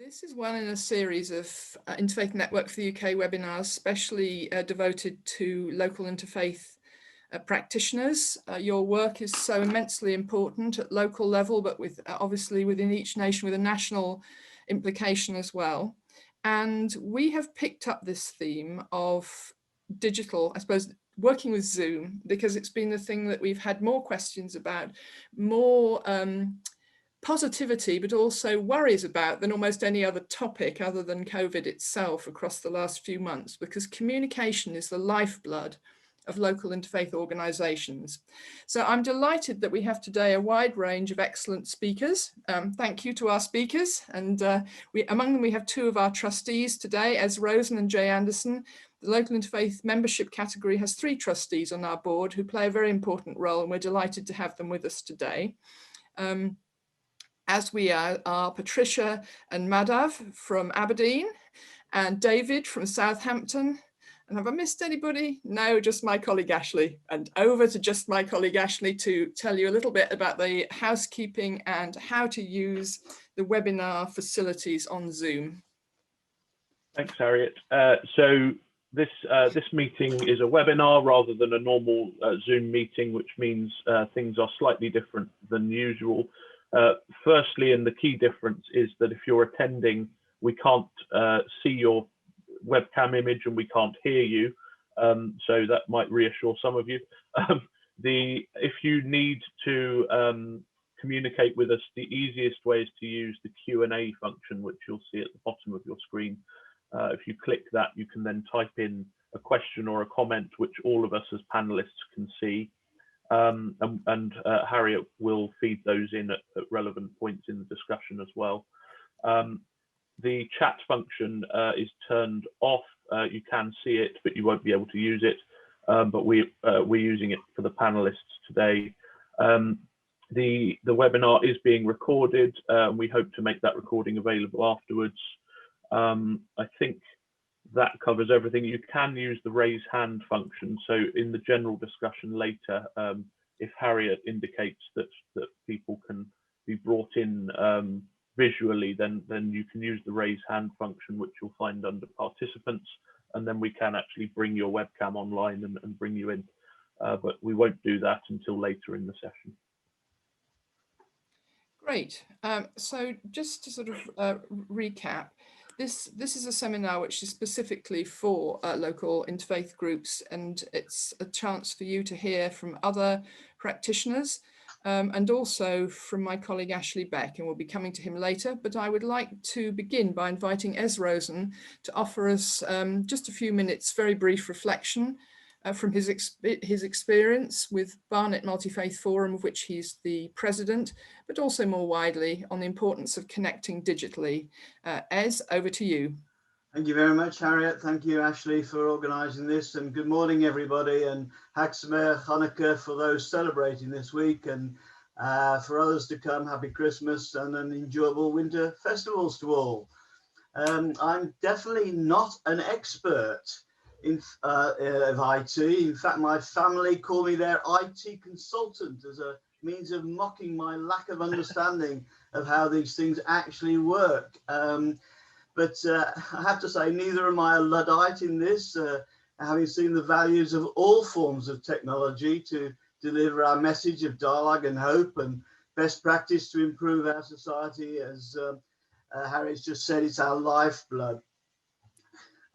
This is one in a series of Interfaith Network for the UK webinars, specially devoted to local interfaith practitioners. Your work is so immensely important at local level, but with obviously within each nation with a national implication as well. And we have picked up this theme of digital, I suppose, working with Zoom, because it's been the thing that we've had more questions about, more positivity, but also worries about than almost any other topic other than COVID itself across the last few months, because communication is the lifeblood of local interfaith organisations. So I'm delighted that we have today a wide range of excellent speakers. Thank you to our speakers. And among them, we have two of our trustees today, Ez Rosen and Jay Anderson. The local interfaith membership category has 3 trustees on our board who play a very important role, and we're delighted to have them with us today. As we are Patricia and Madhav from Aberdeen, and David from Southampton. And have I missed anybody? No, just my colleague Ashley. And over to just my colleague Ashley to tell you a little bit about the housekeeping and how to use the webinar facilities on Zoom. Thanks, Harriet. So this meeting is a webinar rather than a normal Zoom meeting, which means things are slightly different than usual. Firstly, and the key difference is that if you're attending, we can't see your webcam image and we can't hear you, so that might reassure some of you. If you need to communicate with us, the easiest way is to use the Q&A function, which you'll see at the bottom of your screen. If you click that, you can then type in a question or a comment, which all of us as panelists can see. And Harriet will feed those in at relevant points in the discussion as well. The chat function is turned off. You can see it, but you won't be able to use it. But we're using it for the panelists today. The webinar is being recorded. We hope to make that recording available afterwards. I think that covers everything. You can use the raise hand function. So in the general discussion later, if Harriet indicates that people can be brought in visually, then you can use the raise hand function, which you'll find under participants, and then we can actually bring your webcam online and bring you in. But we won't do that until later in the session. Great. So just to sort of recap, this is a seminar which is specifically for local interfaith groups, and it's a chance for you to hear from other practitioners and also from my colleague Ashley Beck, and we'll be coming to him later. But I would like to begin by inviting Ez Rosen to offer us just a few minutes, very brief reflection from his experience with Barnet Multi-Faith Forum, of which he's the president, but also more widely on the importance of connecting digitally. Ez, over to you. Thank you very much, Harriet. Thank you, Ashley, for organising this, and good morning, everybody, and Hag Sameach Hanukkah for those celebrating this week, and for others to come, happy Christmas and an enjoyable winter festivals to all. I'm definitely not an expert of IT. In fact, my family call me their IT consultant as a means of mocking my lack of understanding of how these things actually work. But I have to say, neither am I a Luddite in this, having seen the values of all forms of technology to deliver our message of dialogue and hope and best practice to improve our society. As Harry's just said, it's our lifeblood.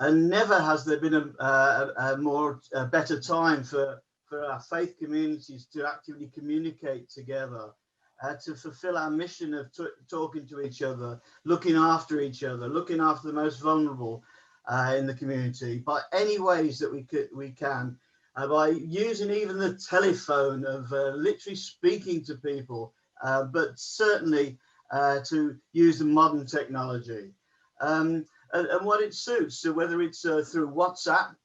And never has there been a better time for our faith communities to actively communicate together, to fulfill our mission of talking to each other, looking after each other, looking after the most vulnerable in the community by any ways that we can, by using even the telephone, of literally speaking to people, but certainly to use the modern technology. And what it suits, so whether it's through WhatsApp,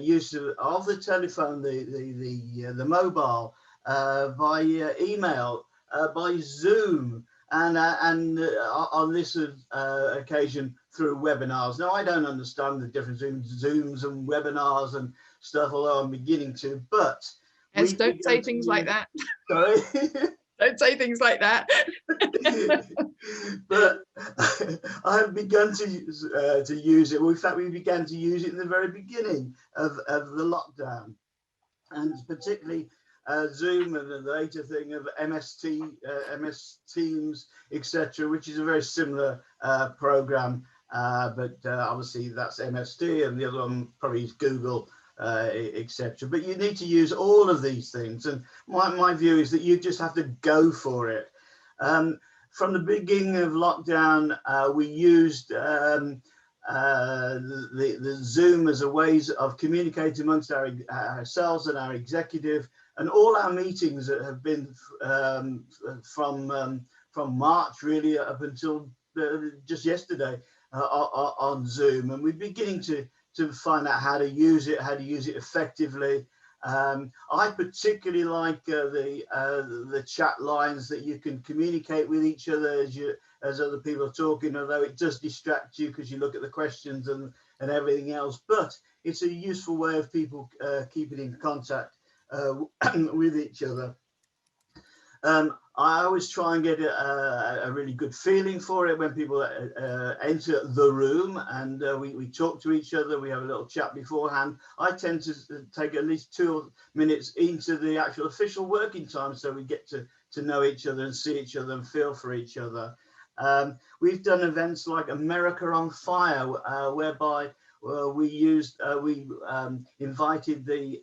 use of the telephone, the mobile, by email, by Zoom, and on this occasion through webinars. Now, I don't understand the difference between Zooms and webinars and stuff, although I'm beginning to. But don't say things like that. Sorry. Don't say things like that. But I've begun to use it. Well, in fact, we began to use it in the very beginning of the lockdown, and particularly Zoom and the later thing of MS Teams, etc., which is a very similar program, but obviously that's MSD, and the other one probably is Google, etc. But you need to use all of these things, and my view is that you just have to go for it. From the beginning of lockdown, we used the Zoom as a ways of communicating amongst ourselves and our executive, and all our meetings that have been from March really up until just yesterday on Zoom, and we're beginning to find out how to use it effectively. I particularly like the chat lines that you can communicate with each other as other people are talking, although it does distract you because you look at the questions and everything else. But it's a useful way of people keeping in contact with each other. I always try and get a really good feeling for it when people enter the room, and we talk to each other. We have a little chat beforehand. I tend to take at least 2 minutes into the actual official working time, so we get to know each other and see each other and feel for each other. We've done events like America on Fire, whereby we invited the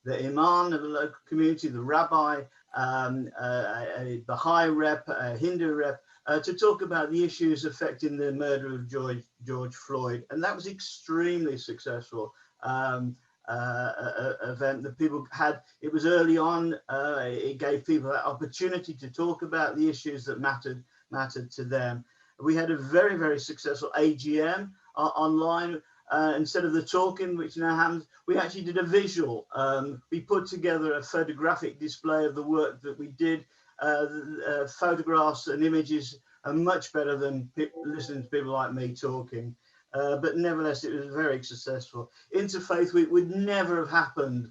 imam of the local community, the rabbi, a Baha'i rep, a Hindu rep, to talk about the issues affecting the murder of George Floyd. And that was extremely successful event that people had. It was early on. It gave people that opportunity to talk about the issues that mattered to them. We had a very, very successful AGM online. Instead of the talking, which now happens, we actually did a visual. We put together a photographic display of the work that we did. Photographs and images are much better than listening to people like me talking. But nevertheless, it was very successful. Interfaith Week would never have happened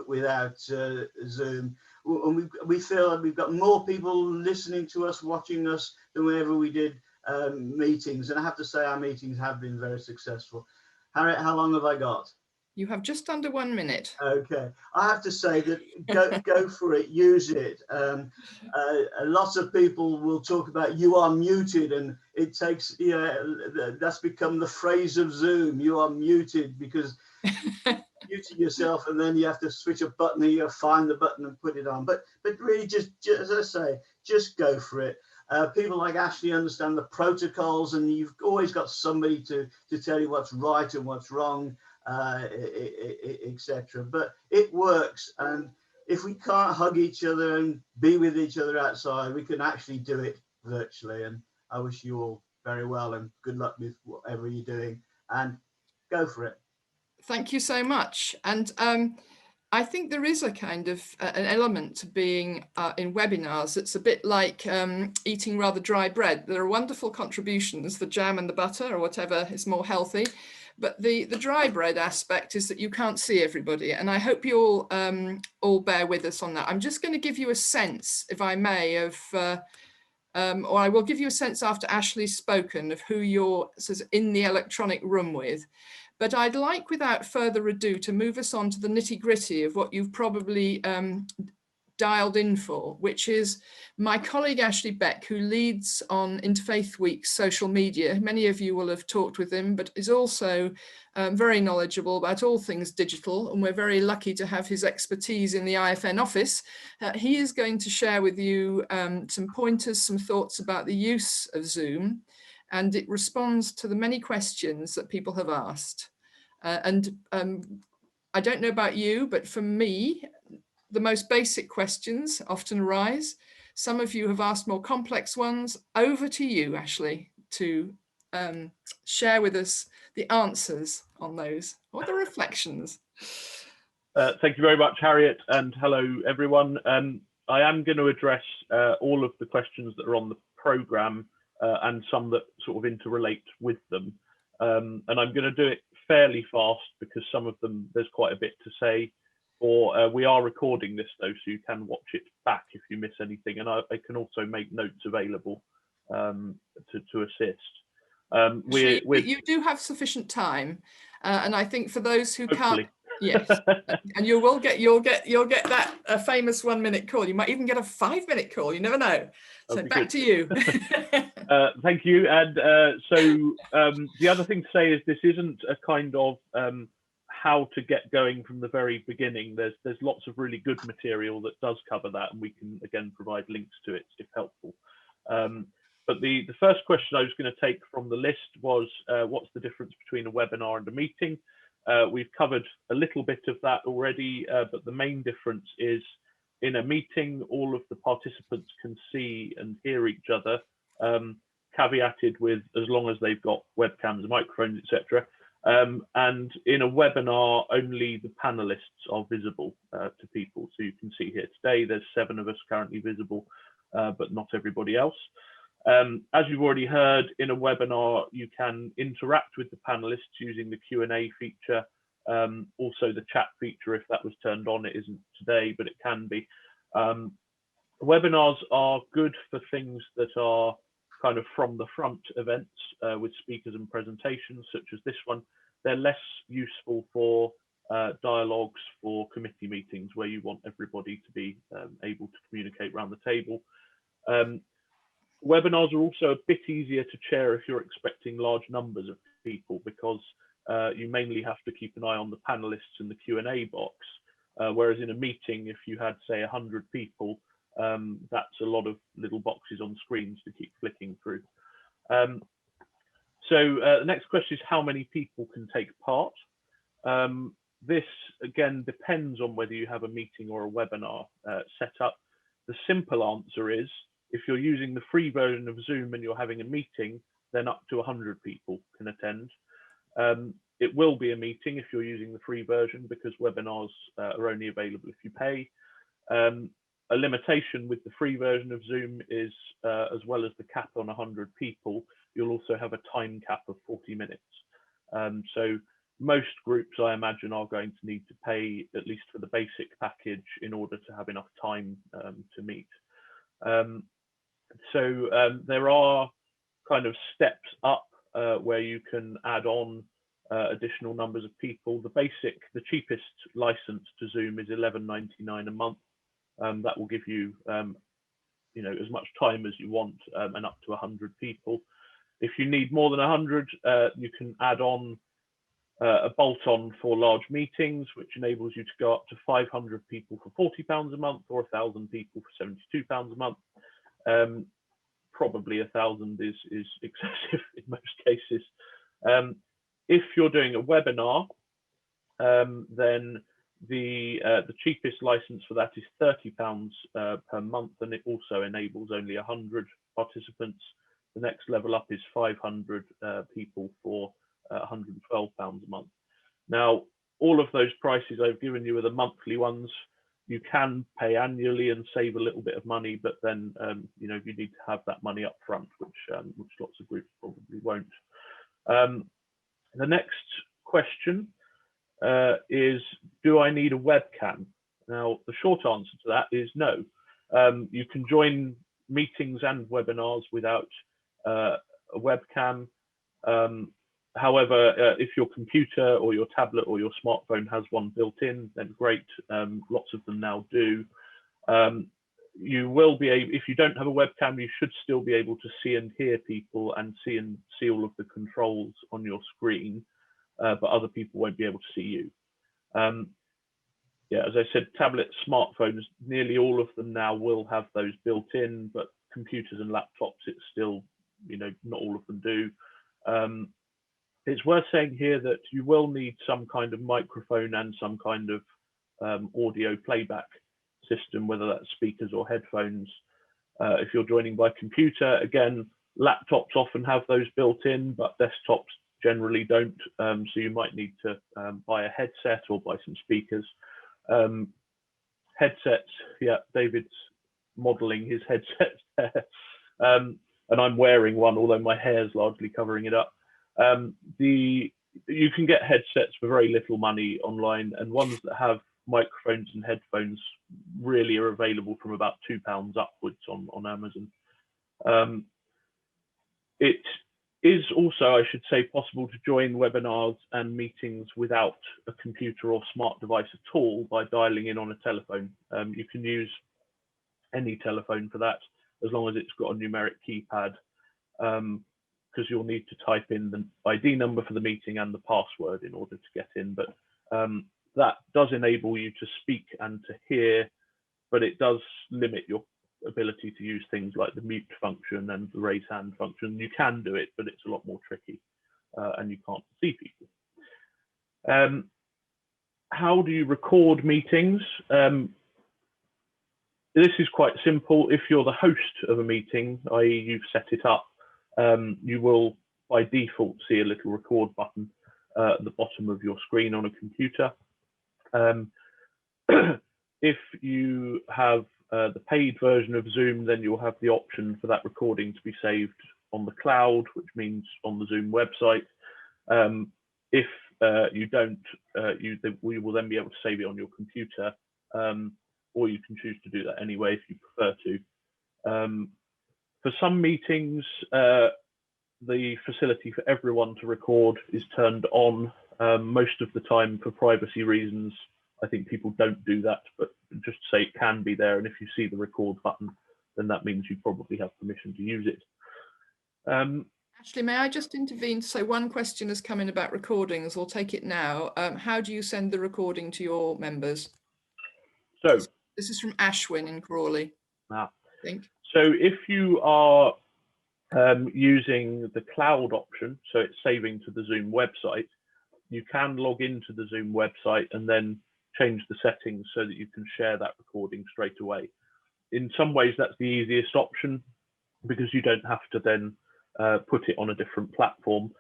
without Zoom. And we feel that we've got more people listening to us, watching us, than whenever we did meetings. And I have to say our meetings have been very successful. Harriet, how long have I got? You have just under 1 minute. Okay, I have to say that go for it, use it. Lots of people will talk about you are muted, and it takes, that's become the phrase of Zoom. You are muted because muting yourself, and then you have to switch a button, and you have to find the button and put it on. But really, just as I say, just go for it. People like Ashley understand the protocols, and you've always got somebody to tell you what's right and what's wrong, etc. But it works, and if we can't hug each other and be with each other outside, we can actually do it virtually. And I wish you all very well and good luck with whatever you're doing, and go for it. Thank you so much. And I think there is a kind of an element to being in webinars that's a bit like eating rather dry bread. There are wonderful contributions, the jam and the butter or whatever is more healthy. But the dry bread aspect is that you can't see everybody. And I hope you all bear with us on that. I'm just going to give you a sense, if I may, of, or I will give you a sense after Ashley's spoken of who you're in the electronic room with. But I'd like, without further ado, to move us on to the nitty-gritty of what you've probably dialed in for, which is my colleague Ashley Beck, who leads on Interfaith Week's social media. Many of you will have talked with him, but is also very knowledgeable about all things digital, and we're very lucky to have his expertise in the IFN office. He is going to share with you some pointers, some thoughts about the use of Zoom, and it responds to the many questions that people have asked. I don't know about you, but for me, the most basic questions often arise. Some of you have asked more complex ones. Over to you, Ashley, to share with us the answers on those, or the reflections. Thank you very much, Harriet, and hello, everyone. I am going to address all of the questions that are on the programme and some that sort of interrelate with them. And I'm going to do it fairly fast because some of them, there's quite a bit to say. Or we are recording this though, so you can watch it back if you miss anything, and I can also make notes available to assist. You do have sufficient time, and I think for those who hopefully. can't, yes, and you'll get that famous 1-minute call. You might even get a 5-minute call. You never know. So back to you. Thank you. And the other thing to say is this isn't a kind of how to get going from the very beginning. There's lots of really good material that does cover that, and we can again provide links to it if helpful. But the first question I was going to take from the list was what's the difference between a webinar and a meeting? We've covered a little bit of that already, but the main difference is in a meeting, all of the participants can see and hear each other, caveated with as long as they've got webcams, microphones, etc. And in a webinar, only the panelists are visible to people. So you can see here today, there's 7 of us currently visible, but not everybody else. As you've already heard, in a webinar, you can interact with the panelists using the Q&A feature, also the chat feature. If that was turned on, it isn't today, but it can be. Webinars are good for things that are kind of from the front events with speakers and presentations, such as this one. They're less useful for dialogues for committee meetings where you want everybody to be able to communicate around the table. Webinars are also a bit easier to chair if you're expecting large numbers of people, because you mainly have to keep an eye on the panelists in the Q&A box, whereas in a meeting, if you had, say, 100 people, that's a lot of little boxes on screens to keep flicking through. The next question is how many people can take part? This, again, depends on whether you have a meeting or a webinar set up. The simple answer is, if you're using the free version of Zoom and you're having a meeting, then up to 100 people can attend. It will be a meeting if you're using the free version, because webinars are only available if you pay. A limitation with the free version of Zoom is, as well as the cap on 100 people, you'll also have a time cap of 40 minutes. So most groups, I imagine, are going to need to pay, at least for the basic package, in order to have enough time to meet. There are kind of steps up where you can add on additional numbers of people. The cheapest license to Zoom is $11.99 a month. That will give you, as much time as you want, and up to 100 people. If you need more than 100, you can add on a bolt-on for large meetings, which enables you to go up to 500 people for £40 a month, or 1,000 people for £72 a month. Probably 1,000 is excessive in most cases. If you're doing a webinar, then the cheapest license for that is £30 per month, and it also enables only 100 participants. The next level up is 500 people for £112 a month. Now, all of those prices I've given you are the monthly ones. You can pay annually and save a little bit of money, but then you need to have that money up front, which lots of groups probably won't. The next question is, do I need a webcam? Now, the short answer to that is no. You can join meetings and webinars without a webcam. However, if your computer or your tablet or your smartphone has one built in, then great. Lots of them now do. You will be able, if you don't have a webcam, you should still be able to see and hear people and see all of the controls on your screen, but other people won't be able to see you. Yeah, as I said, tablets, smartphones, nearly all of them now will have those built in, but computers and laptops, it's still, not all of them do. It's worth saying here that you will need some kind of microphone and some kind of audio playback system, whether that's speakers or headphones. If you're joining by computer, again, laptops often have those built in, but desktops generally don't. So you might need to buy a headset or buy some speakers. Headsets, yeah, David's modeling his headset there. And I'm wearing one, although my hair's largely covering it up. You can get headsets for very little money online, and ones that have microphones and headphones really are available from about £2 upwards on Amazon. It is also, I should say, possible to join webinars and meetings without a computer or smart device at all by dialing in on a telephone. You can use any telephone for that, as long as it's got a numeric keypad, because you'll need to type in the ID number for the meeting and the password in order to get in. But that does enable you to speak and to hear, but it does limit your ability to use things like the mute function and the raise hand function. You can do it, but it's a lot more tricky, and you can't see people. How do you record meetings? This is quite simple. If you're the host of a meeting, i.e. you've set it up, you will by default see a little record button at the bottom of your screen on a computer. If you have the paid version of Zoom, then you'll have the option for that recording to be saved on the cloud, which means on the Zoom website. If you don't, we will then be able to save it on your computer, or you can choose to do that anyway if you prefer to. For some meetings, the facility for everyone to record is turned on. Most of the time, for privacy reasons, I think people don't do that, but just say it can be there. And if you see the record button, then that means you probably have permission to use it. Ashley, may I just intervene? So one question has come in about recordings. We'll take it now. How do you send the recording to your members? So this is from Ashwin in Crawley, I think. So if you are using the cloud option, so it's saving to the Zoom website, you can log into the Zoom website and then change the settings so that you can share that recording straight away. In some ways, that's the easiest option because you don't have to then put it on a different platform,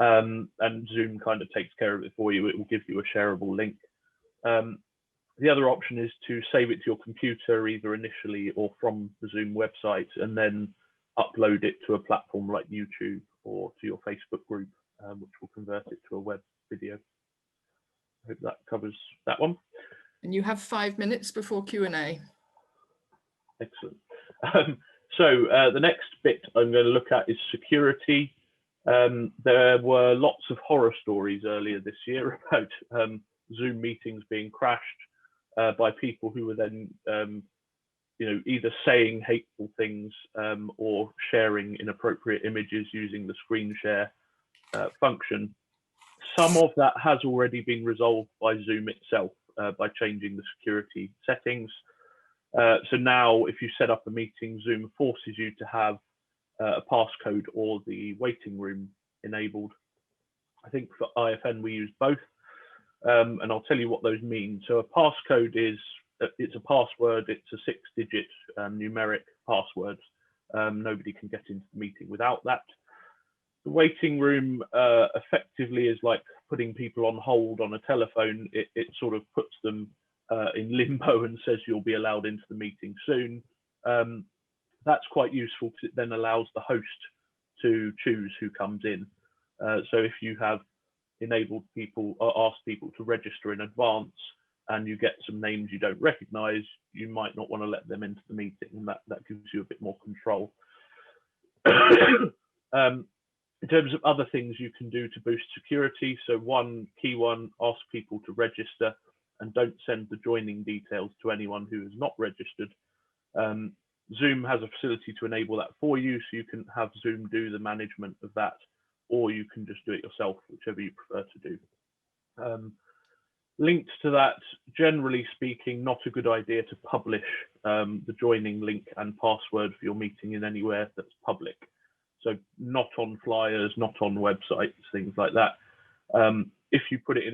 and Zoom kind of takes care of it for you. It will give you a shareable link. The other option is to save it to your computer, either initially or from the Zoom website, and then upload it to a platform like YouTube or to your Facebook group, which will convert it to a web video. I hope that covers that one. And you have 5 minutes before Q&A. Excellent. So the next bit I'm going to look at is security. There were lots of horror stories earlier this year about Zoom meetings being crashed by people who were then either saying hateful things or sharing inappropriate images using the screen share function. Some of that has already been resolved by Zoom itself by changing the security settings. So now if you set up a meeting, Zoom forces you to have a passcode or the waiting room enabled. I think for IFN we use both, and I'll tell you what those mean. So a passcode is, it's a password, it's a 6-digit numeric password. Nobody can get into the meeting without that. The waiting room effectively is like putting people on hold on a telephone. It sort of puts them in limbo and says you'll be allowed into the meeting soon. That's quite useful because it then allows the host to choose who comes in. So if you have enabled people or asked people to register in advance and you get some names you don't recognize, you might not want to let them into the meeting, and that gives you a bit more control. In terms of other things you can do to boost security, so one key one, ask people to register and don't send the joining details to anyone who is not registered. Zoom has a facility to enable that for you, so you can have Zoom do the management of that, or you can just do it yourself, whichever you prefer to do. Linked to that, generally speaking, not a good idea to publish the joining link and password for your meeting in anywhere that's public. So not on flyers, not on websites, things like that. If you put it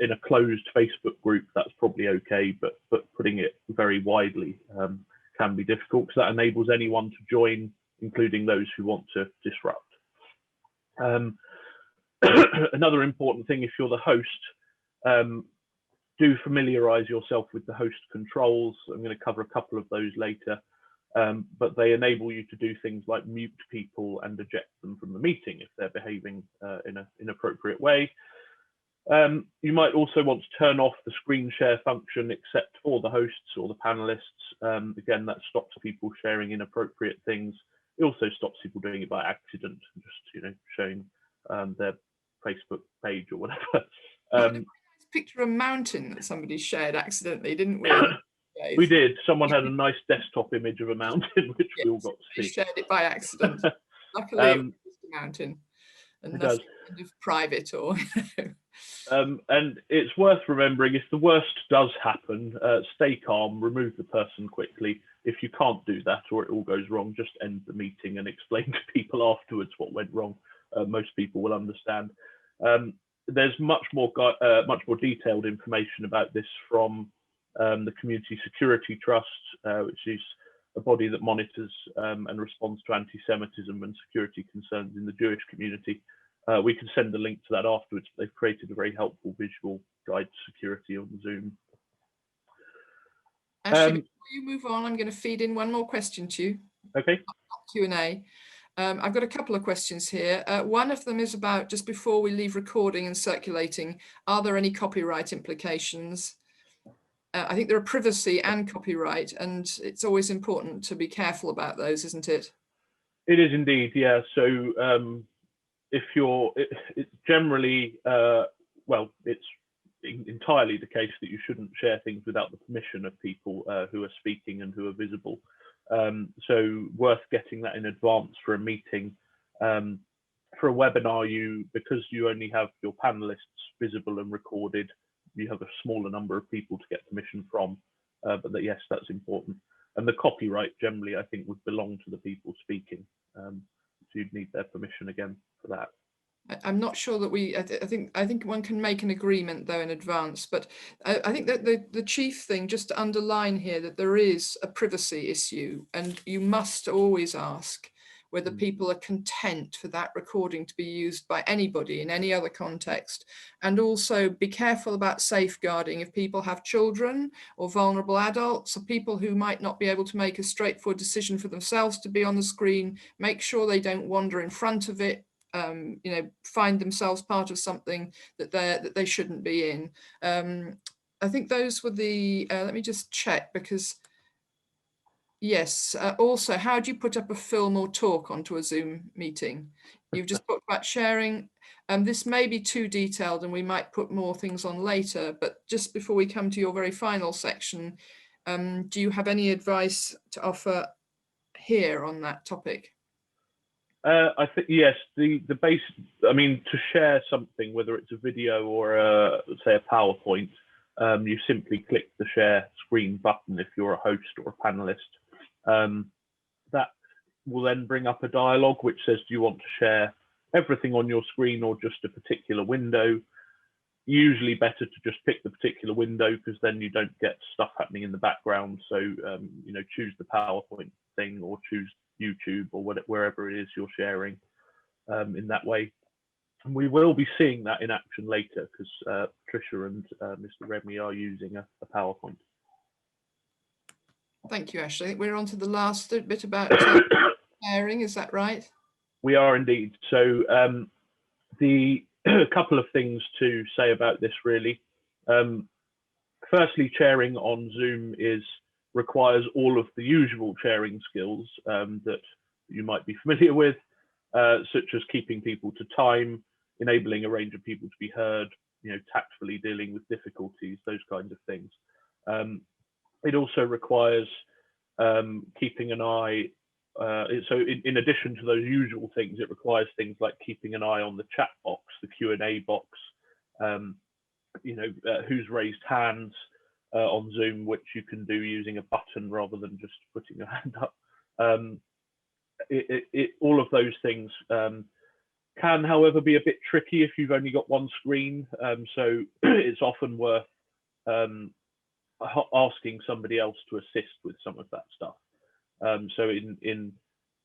in a closed Facebook group, that's probably okay, but putting it very widely can be difficult because that enables anyone to join, including those who want to disrupt. Another important thing, if you're the host, do familiarize yourself with the host controls. I'm going to cover a couple of those later. But they enable you to do things like mute people and eject them from the meeting if they're behaving in an inappropriate way. You might also want to turn off the screen share function except for the hosts or the panelists. Again, that stops people sharing inappropriate things. It also stops people doing it by accident, just showing their Facebook page or whatever. Picture of a mountain that somebody shared accidentally, didn't we? We did. Someone had a nice desktop image of a mountain, which we all got to see. Shared it by accident. Luckily, it was just a mountain and nothing kind of private or. And it's worth remembering, if the worst does happen, stay calm, remove the person quickly. If you can't do that or it all goes wrong, just end the meeting and explain to people afterwards what went wrong. Most people will understand. There's much more detailed information about this from the Community Security Trust, which is a body that monitors and responds to anti-Semitism and security concerns in the Jewish community. We can send a link to that afterwards. They've created a very helpful visual guide to security on Zoom. Ashley, before you move on, I'm going to feed in one more question to you. Okay. Q&A. I've got a couple of questions here. One of them is about, just before we leave recording and circulating, are there any copyright implications? I think there are privacy and copyright, and it's always important to be careful about those, isn't it? It is indeed, yeah. So if you're generally, well, it's entirely the case that you shouldn't share things without the permission of people who are speaking and who are visible. So worth getting that in advance for a meeting. For a webinar, because you only have your panelists visible and recorded, you have a smaller number of people to get permission from, but yes, that's important. And the copyright generally, I think, would belong to the people speaking. So you'd need their permission again for that. I'm not sure that I think one can make an agreement though in advance, but I think that the chief thing, just to underline here, that there is a privacy issue, and you must always ask whether people are content for that recording to be used by anybody in any other context. And also be careful about safeguarding if people have children or vulnerable adults or people who might not be able to make a straightforward decision for themselves to be on the screen. Make sure they don't wander in front of it, find themselves part of something that they shouldn't be in. I think those were the, let me just check, because yes, also, how do you put up a film or talk onto a Zoom meeting? You've just talked about sharing. This may be too detailed and we might put more things on later, but just before we come to your very final section, do you have any advice to offer here on that topic? I think, yes, the base, I mean, to share something, whether it's a video or say a PowerPoint, you simply click the share screen button if you're a host or a panelist. That will then bring up a dialog which says, do you want to share everything on your screen or just a particular window? Usually better to just pick the particular window, because then you don't get stuff happening in the background. So, choose the PowerPoint thing or choose YouTube or wherever it is you're sharing in that way. And we will be seeing that in action later, because Tricia and Mr. Remy are using a PowerPoint. Thank you, Ashley. I think we're on to the last bit about sharing, is that right? We are indeed. So the couple of things to say about this, really. Firstly, sharing on Zoom requires all of the usual sharing skills that you might be familiar with, such as keeping people to time, enabling a range of people to be heard, tactfully dealing with difficulties, those kinds of things. It also requires keeping an eye. So in addition to those usual things, it requires things like keeping an eye on the chat box, the Q&A box, who's raised hands on Zoom, which you can do using a button rather than just putting your hand up. All of those things can, however, be a bit tricky if you've only got one screen. So it's often worth asking somebody else to assist with some of that stuff. So in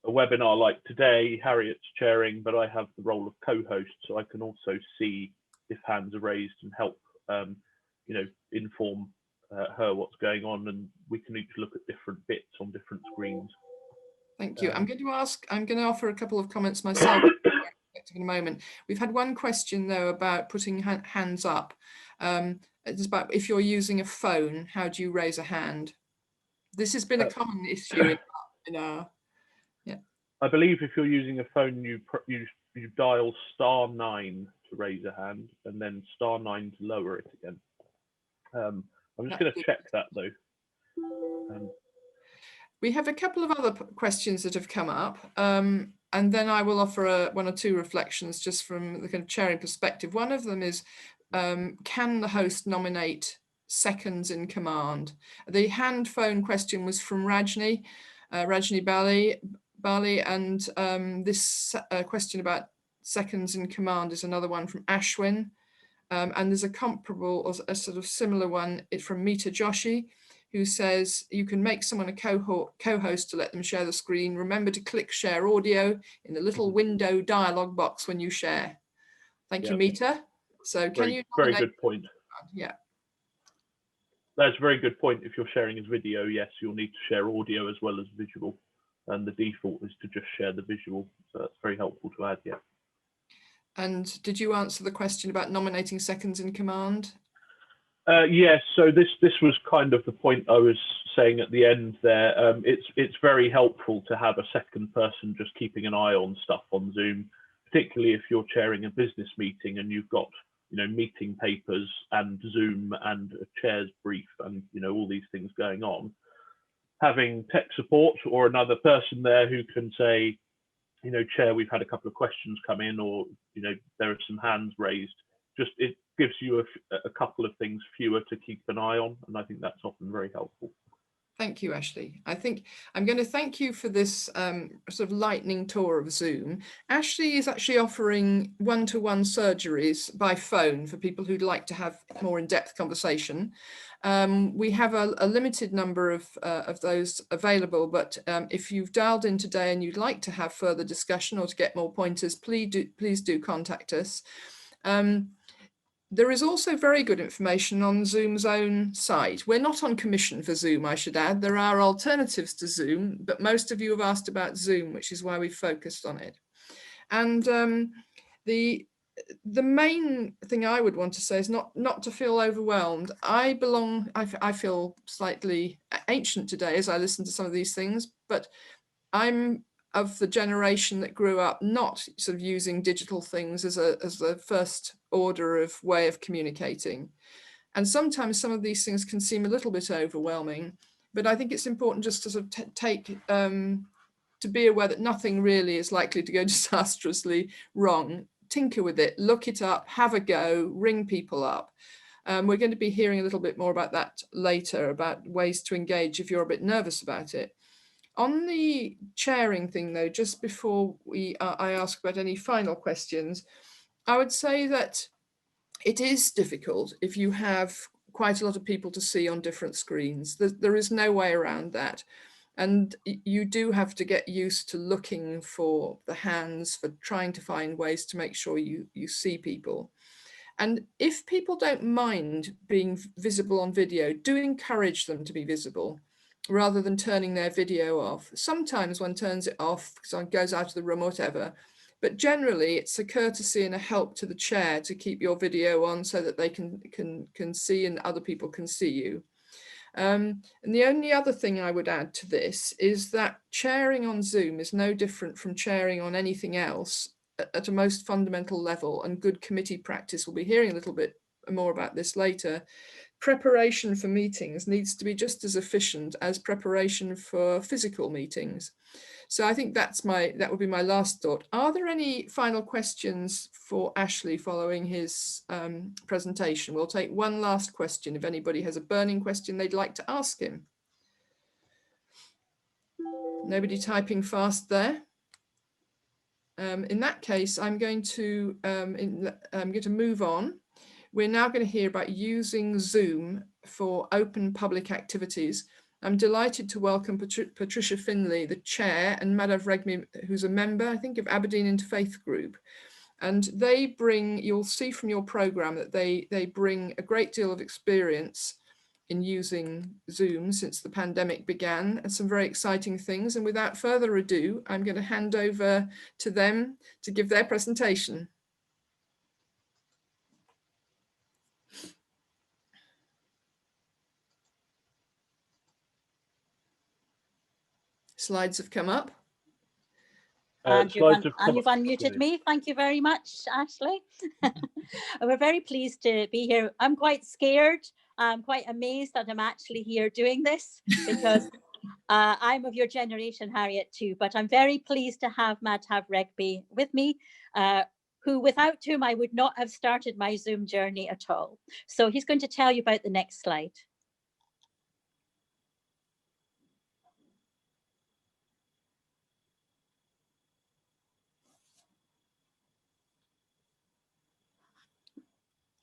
a webinar like today, Harriet's chairing, but I have the role of co-host, so I can also see if hands are raised and help, inform her what's going on, and we can each look at different bits on different screens. Thank you. I'm going to offer a couple of comments myself in a moment. We've had one question though about putting hands up. It's about if you're using a phone, how do you raise a hand? This has been a common issue in our yeah. I believe if you're using a phone, you dial *9 to raise a hand and then *9 to lower it again. I'm just going to check that though. We have a couple of other questions that have come up, and then I will offer one or two reflections just from the kind of chairing perspective. One of them is, can the host nominate seconds in command? The hand phone question was from Rajni Bali, and this question about seconds in command is another one from Ashwin. And there's a comparable or a sort of similar one from Meeta Joshi, who says you can make someone a co-host to let them share the screen. Remember to click share audio in the little window dialog box when you share. Thank you, Meeta. So can you very good point. Yeah. That's a very good point. If you're sharing as video, yes, you'll need to share audio as well as visual. And the default is to just share the visual. So that's very helpful to add, yeah. And did you answer the question about nominating seconds in command? Yes, so this was kind of the point I was saying at the end there. It's very helpful to have a second person just keeping an eye on stuff on Zoom, particularly if you're chairing a business meeting and you've got, you know, meeting papers and Zoom and a chair's brief and, you know, all these things going on. Having tech support or another person there who can say, you know, Chair, we've had a couple of questions come in, or, you know, there are some hands raised. Just it gives you a couple of things fewer to keep an eye on, and I think that's often very helpful. Thank you, Ashley. I think I'm going to thank you for this sort of lightning tour of Zoom. Ashley is actually offering one-to-one surgeries by phone for people who'd like to have more in-depth conversation. We have a limited number of those available, but if you've dialed in today and you'd like to have further discussion or to get more pointers, please do contact us. There is also very good information on Zoom's own site. We're not on commission for Zoom, I should add. There are alternatives to Zoom, but most of you have asked about Zoom, which is why we focused on it. And the main thing I would want to say is not to feel overwhelmed. I feel slightly ancient today as I listen to some of these things, but I'm of the generation that grew up not sort of using digital things as a first order of way of communicating. And sometimes some of these things can seem a little bit overwhelming, but I think it's important just to sort of to be aware that nothing really is likely to go disastrously wrong. Tinker with it, look it up, have a go, ring people up. We're going to be hearing a little bit more about that later, about ways to engage if you're a bit nervous about it. On the chairing thing though, just before I ask about any final questions, I would say that it is difficult if you have quite a lot of people to see on different screens. There is no way around that. And you do have to get used to looking for the hands, for trying to find ways to make sure you see people. And if people don't mind being visible on video, do encourage them to be visible, rather than turning their video off. Sometimes one turns it off because one goes out of the room or whatever, but generally it's a courtesy and a help to the chair to keep your video on so that they can see and other people can see you. And the only other thing I would add to this is that chairing on Zoom is no different from chairing on anything else at a most fundamental level, and good committee practice. We'll be hearing a little bit more about this later. Preparation for meetings needs to be just as efficient as preparation for physical meetings. So I think that would be my last thought. Are there any final questions for Ashley following his presentation? We'll take one last question if anybody has a burning question they'd like to ask him. Nobody typing fast there. In that case, I'm going to move on. We're now going to hear about using Zoom for open public activities. I'm delighted to welcome Patricia Finlay, the chair, and Madhav Regmi, who's a member, I think, of Aberdeen Interfaith Group. And they bring, you'll see from your programme that they bring a great deal of experience in using Zoom since the pandemic began, and some very exciting things. And without further ado, I'm going to hand over to them to give their presentation. Slides have come up. And you've unmuted me. Thank you very much, Ashley. We're very pleased to be here. I'm quite scared. I'm quite amazed that I'm actually here doing this, because I'm of your generation, Harriet, too. But I'm very pleased to have Madhav Regbi with me, without whom I would not have started my Zoom journey at all. So he's going to tell you about the next slide.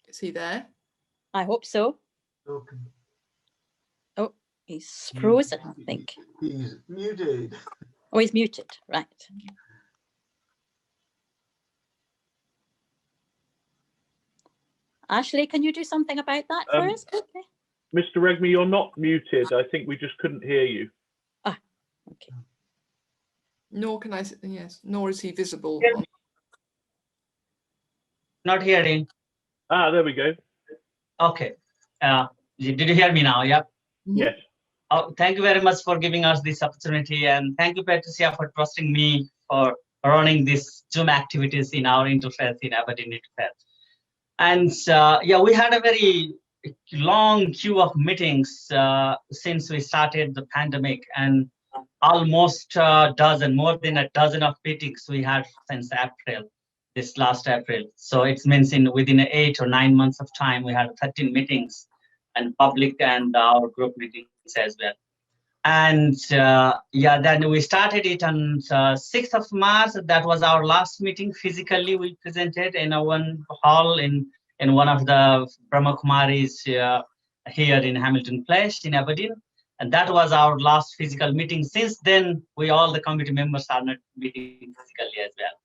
Is he there? I hope so. Okay. Oh, he's frozen, I think. He's muted. Oh, he's muted, right. Ashley, can you do something about that for us? Okay. Mr. Regmi, you're not muted. I think we just couldn't hear you. Ah, okay. Nor can I, yes, nor is he visible. Yeah. Not hearing. Ah, there we go. Okay. Did you hear me now? Yeah. Yes. Oh, thank you very much for giving us this opportunity, and thank you, Patricia, for trusting me for running these Zoom activities in our interfaith, in Aberdeen Interfaith. And yeah, we had a very long queue of meetings since we started the pandemic, and almost a dozen, more than a dozen of meetings we had since April. This last April. So it means within 8 or 9 months of time, we had 13 meetings, and public and our group meetings as well. And yeah, then we started it on 6th of March. That was our last meeting. Physically, we presented in one hall in one of the Brahma Kumaris here in Hamilton Place in Aberdeen. And that was our last physical meeting. Since then, all the committee members are not meeting physically as well.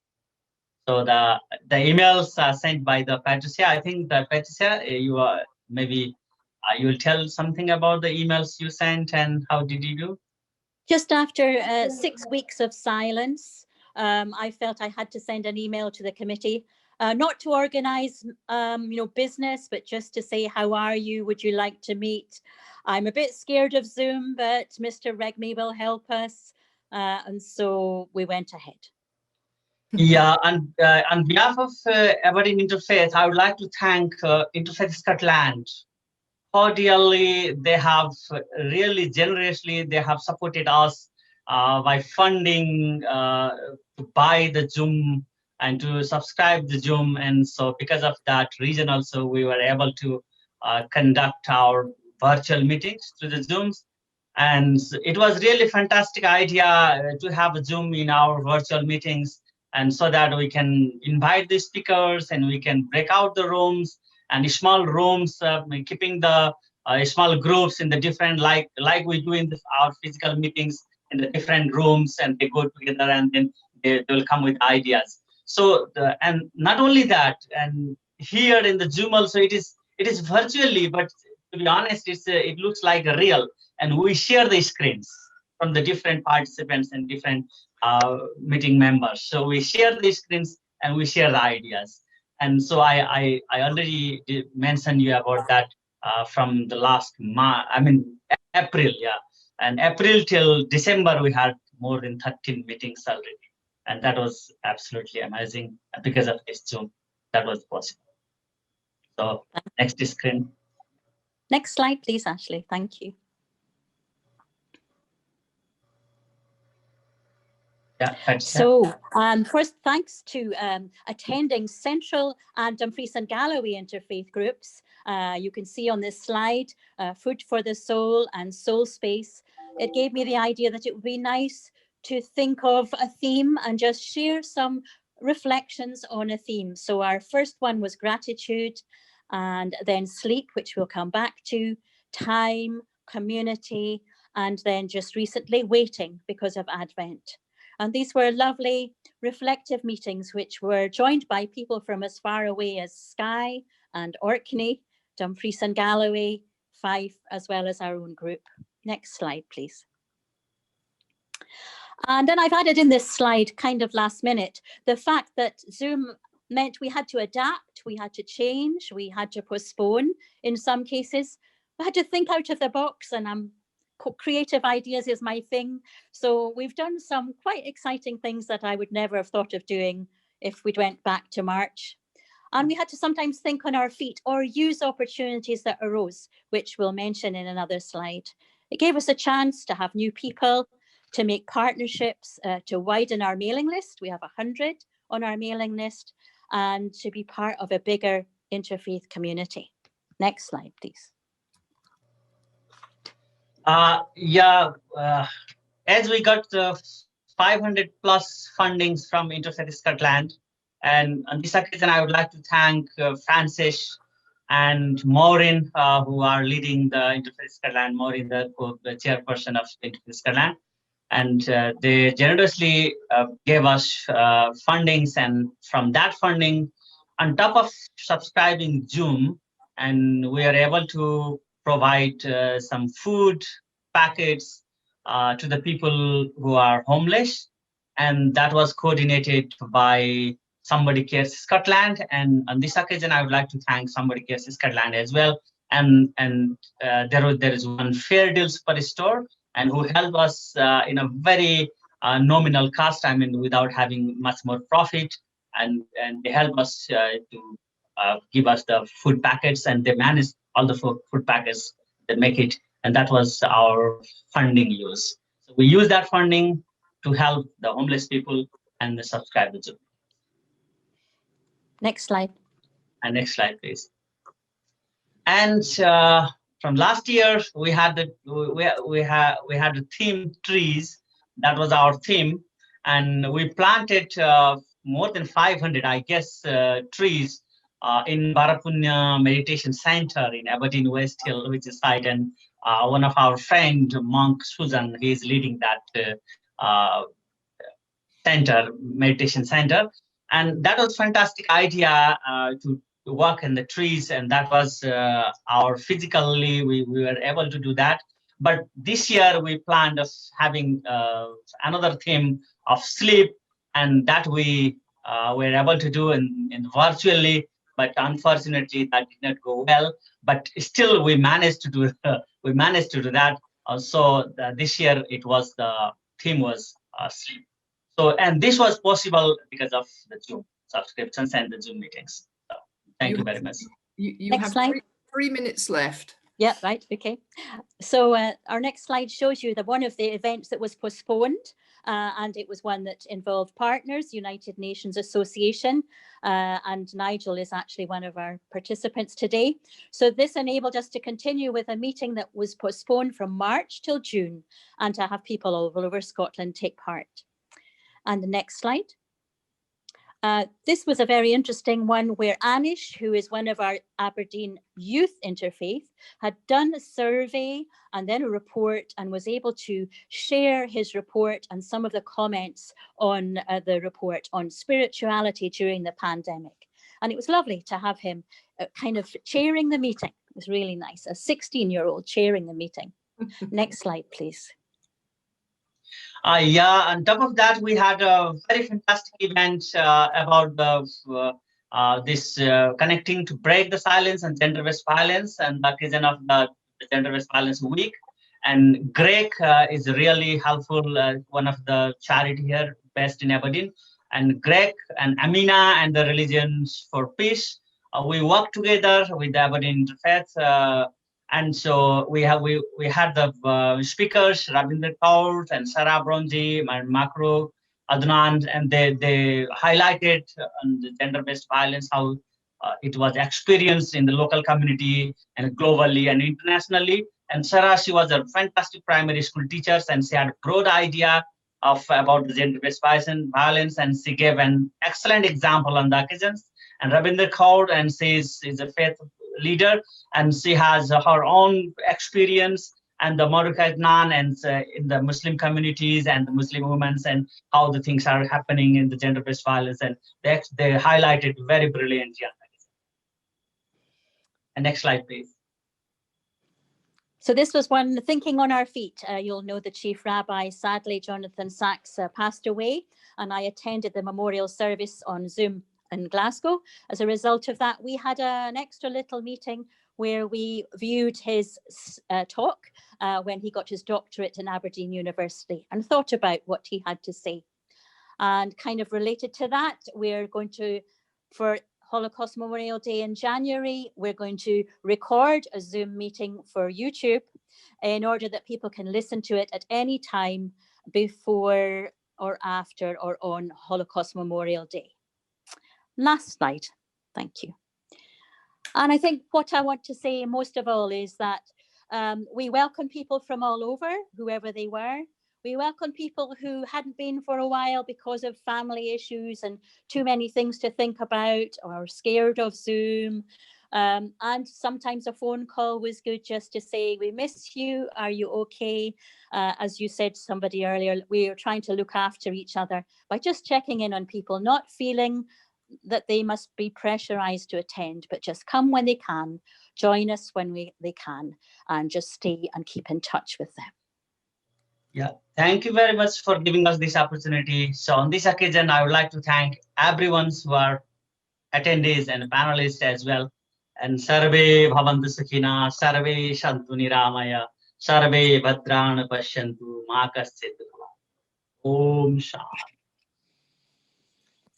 So the emails are sent by the Patricia. I think that Patricia, you are maybe you will tell something about the emails you sent and how did you do? Just after 6 weeks of silence, I felt I had to send an email to the committee, not to organize, business, but just to say, how are you? Would you like to meet? I'm a bit scared of Zoom, but Mr. Regmi will help us. And so we went ahead. Yeah, and on behalf of Aberdeen Interfaith, I would like to thank Interfaith Scotland. Cordially, they have really generously, they have supported us by funding to buy the Zoom and to subscribe the Zoom. And so because of that reason also, we were able to conduct our virtual meetings through the Zooms. And it was really fantastic idea to have a Zoom in our virtual meetings, and so that we can invite the speakers and we can break out the rooms and small rooms, keeping the small groups in the different, like we do in our physical meetings in the different rooms, and they go together and then they will come with ideas. So, and not only that, and here in the Zoom also it is virtually, but to be honest, it looks like a real, and we share the screens from the different participants and different meeting members. So we share the screens and we share the ideas. And so I already mentioned you about that from the last April, yeah. And April till December, we had more than 13 meetings already. And that was absolutely amazing because of this Zoom. That was possible. So next screen. Next slide, please, Ashley. Thank you. Yeah, so first, thanks to attending Central and Dumfries and Galloway interfaith groups. You can see on this slide, Food for the Soul and Soul Space. It gave me the idea that it would be nice to think of a theme and just share some reflections on a theme. So our first one was gratitude, and then sleep, which we'll come back to, time, community, and then just recently waiting because of Advent. And these were lovely reflective meetings, which were joined by people from as far away as Skye and Orkney, Dumfries and Galloway, Fife, as well as our own group. Next slide, please. And then I've added in this slide, kind of last minute, the fact that Zoom meant we had to adapt, we had to change, we had to postpone in some cases. We had to think out of the box, and creative ideas is my thing. So we've done some quite exciting things that I would never have thought of doing if we'd went back to March. And we had to sometimes think on our feet or use opportunities that arose, which we'll mention in another slide. It gave us a chance to have new people, to make partnerships, to widen our mailing list. We have 100 on our mailing list, and to be part of a bigger interfaith community. Next slide, please. As we got 500 plus fundings from Interfaith Scotland, and on this occasion, I would like to thank Francis and Maureen, who are leading the Interfaith Scotland. Maureen, the chairperson of Interfaith Scotland, and they generously gave us fundings, and from that funding, on top of subscribing Zoom, and we are able to provide some food packets to the people who are homeless, and that was coordinated by Somebody Cares Scotland. And on this occasion, I would like to thank Somebody Cares Scotland as well. And there is one Fair Deal Superstore, and who helped us in a very nominal cost, I mean, without having much more profit. And they helped us to give us the food packets, and they manage all the food packets that make it. And that was our funding use. So we use that funding to help the homeless people and the subscribers. Next slide. And next slide, please. And from last year, we had the theme trees. That was our theme, and we planted more than 500, I guess, trees in Barapunya Meditation Center in Aberdeen West Hill, which is site. And one of our friend, Monk Susan, he is leading that meditation center. And that was fantastic idea to work in the trees, and that was physically we were able to do that. But this year we planned of having another theme of sleep, and that we were able to do in virtually, but unfortunately that did not go well. But still we managed to do that. So this year the theme was sleep. So, and this was possible because of the Zoom subscriptions and the Zoom meetings. So, thank you very much. You next have slide. 3 minutes left. Yeah, right. Okay. So our next slide shows you that one of the events that was postponed, and it was one that involved partners, United Nations Association, and Nigel is actually one of our participants today. So this enabled us to continue with a meeting that was postponed from March till June, and to have people all over Scotland take part. And the next slide. This was a very interesting one where Anish, who is one of our Aberdeen youth interfaith, had done a survey and then a report, and was able to share his report and some of the comments on the report on spirituality during the pandemic. And it was lovely to have him kind of chairing the meeting. It was really nice, a 16-year-old chairing the meeting. Next slide, please. On top of that, we had a very fantastic event about this connecting to break the silence and gender-based violence, and the occasion of the Gender-Based Violence Week. And Greg is really helpful, one of the charity here based in Aberdeen. And Greg and Amina and the Religions for Peace, we work together with the Aberdeen Interfaith. And so we had the speakers, Rabinder Kaur and Sarah Bronji and Makro Adnan, and they highlighted on the gender-based violence, how it was experienced in the local community and globally and internationally. And Sarah, she was a fantastic primary school teacher, and she had a broad idea about the gender-based violence, and she gave an excellent example on the occasions. And Rabinder Kaur, and she is a faith leader, and she has her own experience, and the Maruka Adnan and in the Muslim communities and the Muslim women, and how the things are happening in the gender-based violence, and they highlighted very brilliantly. And next slide, please. So this was one thinking on our feet. You'll know the chief rabbi, sadly, Jonathan Sachs, passed away, and I attended the memorial service on Zoom in Glasgow. As a result of that, we had an extra little meeting where we viewed his talk when he got his doctorate in Aberdeen University and thought about what he had to say. And kind of related to that, we're going to, for Holocaust Memorial Day in January, we're going to record a Zoom meeting for YouTube in order that people can listen to it at any time before or after or on Holocaust Memorial Day. Last slide, thank you. And I think what I want to say most of all is that we welcome people from all over, whoever they were. We welcome people who hadn't been for a while because of family issues and too many things to think about, or scared of Zoom. And sometimes a phone call was good, just to say, we miss you, are you okay? As you said, somebody earlier, we are trying to look after each other by just checking in on people, not feeling that they must be pressurized to attend, but just come when they can, join us when they can, and just stay and keep in touch with them. Yeah, thank you very much for giving us this opportunity. So on this occasion, I would like to thank everyone who are attendees and panelists as well. And Sarve Bhavantu Sukhina, Sarve Shantu Niramaya, Sarve Bhadrana Pashyantu, Ma Kaschit Bhava. Om Shanti.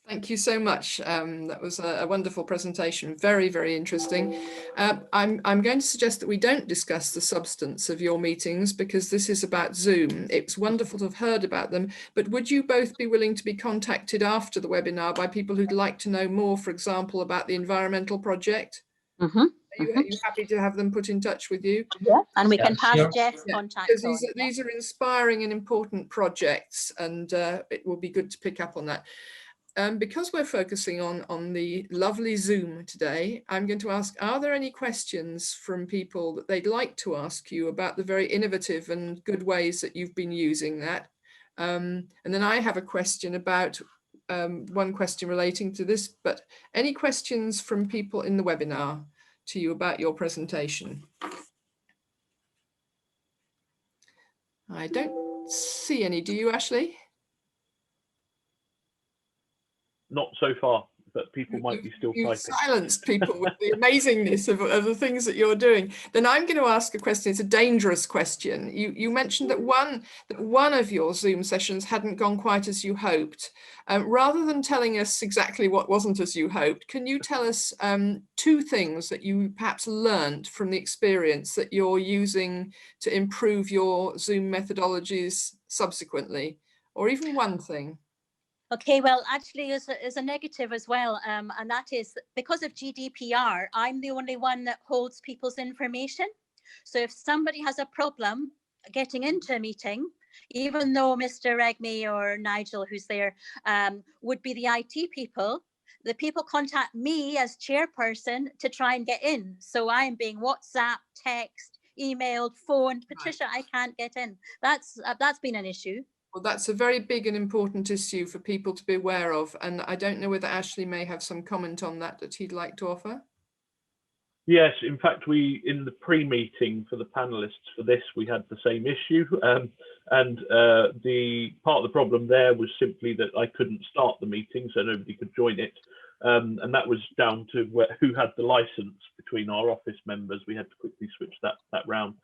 Thank you so much. That was a wonderful presentation. Very, very interesting. I'm going to suggest that we don't discuss the substance of your meetings because this is about Zoom. It's wonderful to have heard about them, but would you both be willing to be contacted after the webinar by people who'd like to know more, for example, about the environmental project? Mm-hmm. Are you happy to have them put in touch with you? Yeah, and we Yeah, can pass sure. Jeff's Yeah, contact because on. these are inspiring and important projects, and it will be good to pick up on that. Because we're focusing on the lovely Zoom today, I'm going to ask, are there any questions from people that they'd like to ask you about the very innovative and good ways that you've been using that? And then I have a question about, one question relating to this, but any questions from people in the webinar to you about your presentation? I don't see any. Do you, Ashley? Not so far, but people might be still You've typing. silenced people with the amazingness of the things that you're doing. Then I'm going to ask a question. It's a dangerous question. You mentioned that one of your Zoom sessions hadn't gone quite as you hoped. Rather than telling us exactly what wasn't as you hoped, can you tell us two things that you perhaps learned from the experience that you're using to improve your Zoom methodologies subsequently, or even one thing? Okay, well, actually, is a negative as well, and that is because of GDPR, I'm the only one that holds people's information. So if somebody has a problem getting into a meeting, even though Mr. Regmi or Nigel, who's there, would be the IT people, the people contact me as chairperson to try and get in. So I'm being WhatsApp, text, emailed, phoned. Patricia, I can't get in. That's been an issue. Well, that's a very big and important issue for people to be aware of. And I don't know whether Ashley may have some comment on that he'd like to offer. Yes, in fact, in the pre-meeting for the panelists for this, we had the same issue. And the part of the problem there was simply that I couldn't start the meeting, so nobody could join it. And that was down to who had the license between our office members. We had to quickly switch that round.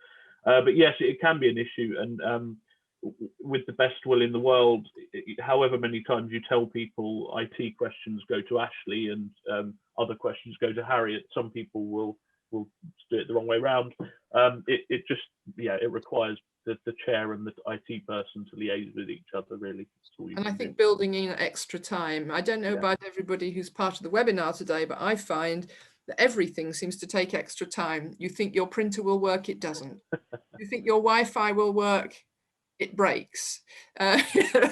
But yes, it can be an issue. And with the best will in the world, however many times you tell people IT questions go to Ashley and other questions go to Harriet, some people will do it the wrong way around. It just, yeah, it requires the chair and the IT person to liaise with each other, really. And I think building in extra time. I don't know about everybody who's part of the webinar today, but I find that everything seems to take extra time. You think your printer will work, it doesn't. You think your Wi-Fi will work, it breaks.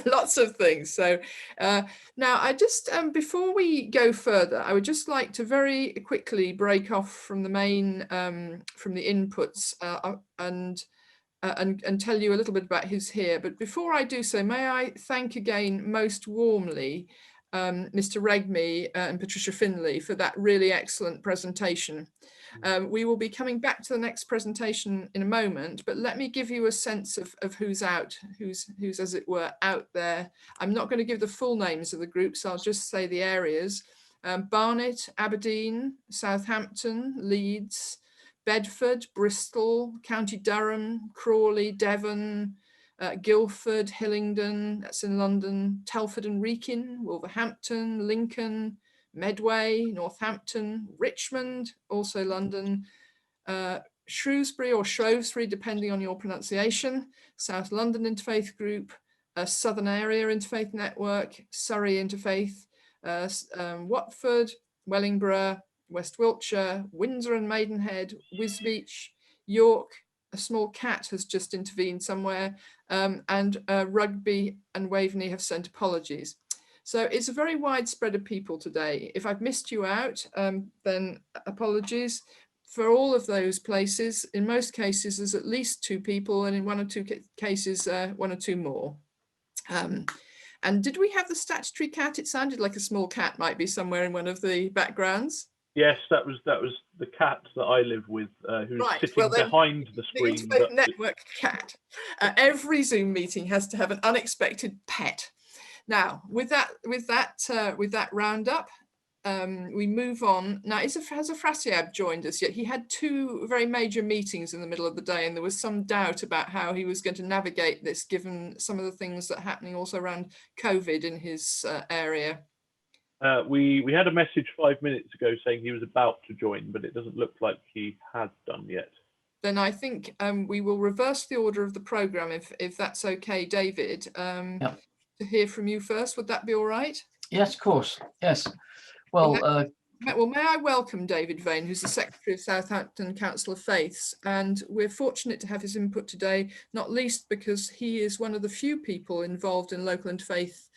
Lots of things. So now I just, before we go further, I would just like to very quickly break off from the main, from the inputs and tell you a little bit about who's here. But before I do so, may I thank again most warmly Mr. Regmi and Patricia Finley for that really excellent presentation. We will be coming back to the next presentation in a moment, but let me give you a sense of who's out, who's as it were out there. I'm not going to give the full names of the groups, I'll just say the areas. Barnet, Aberdeen, Southampton, Leeds, Bedford, Bristol, County Durham, Crawley, Devon, Guildford, Hillingdon, that's in London, Telford and Wrekin, Wolverhampton, Lincoln, Medway, Northampton, Richmond, also London, Shrewsbury or Shrewsbury, depending on your pronunciation, South London Interfaith Group, Southern Area Interfaith Network, Surrey Interfaith, Watford, Wellingborough, West Wiltshire, Windsor and Maidenhead, Wisbech, York, a small cat has just intervened somewhere, and Rugby and Waveney have sent apologies. So it's a very wide spread of people today. If I've missed you out, then apologies. For all of those places, in most cases, there's at least 2 people, and in 1 or 2 cases, 1 or 2 more. And did we have the statutory cat? It sounded like a small cat might be somewhere in one of the backgrounds. Yes, that was the cat that I live with, who's sitting behind the screen. The Interfaith Network cat. Every Zoom meeting has to have an unexpected pet. Now, with that roundup, we move on. Now, has Afrasiab joined us yet? He had 2 very major meetings in the middle of the day, and there was some doubt about how he was going to navigate this, given some of the things that are happening also around COVID in his area. We had a message 5 minutes ago saying he was about to join, but it doesn't look like he has done yet. Then I think we will reverse the order of the programme, if that's okay, David. Yeah. To hear from you first, would that be all right? Yes, of course. Yes. Well, may I welcome David Vane, who's the Secretary of Southampton Council of Faiths, and we're fortunate to have his input today, not least because he is one of the few people involved in local interfaith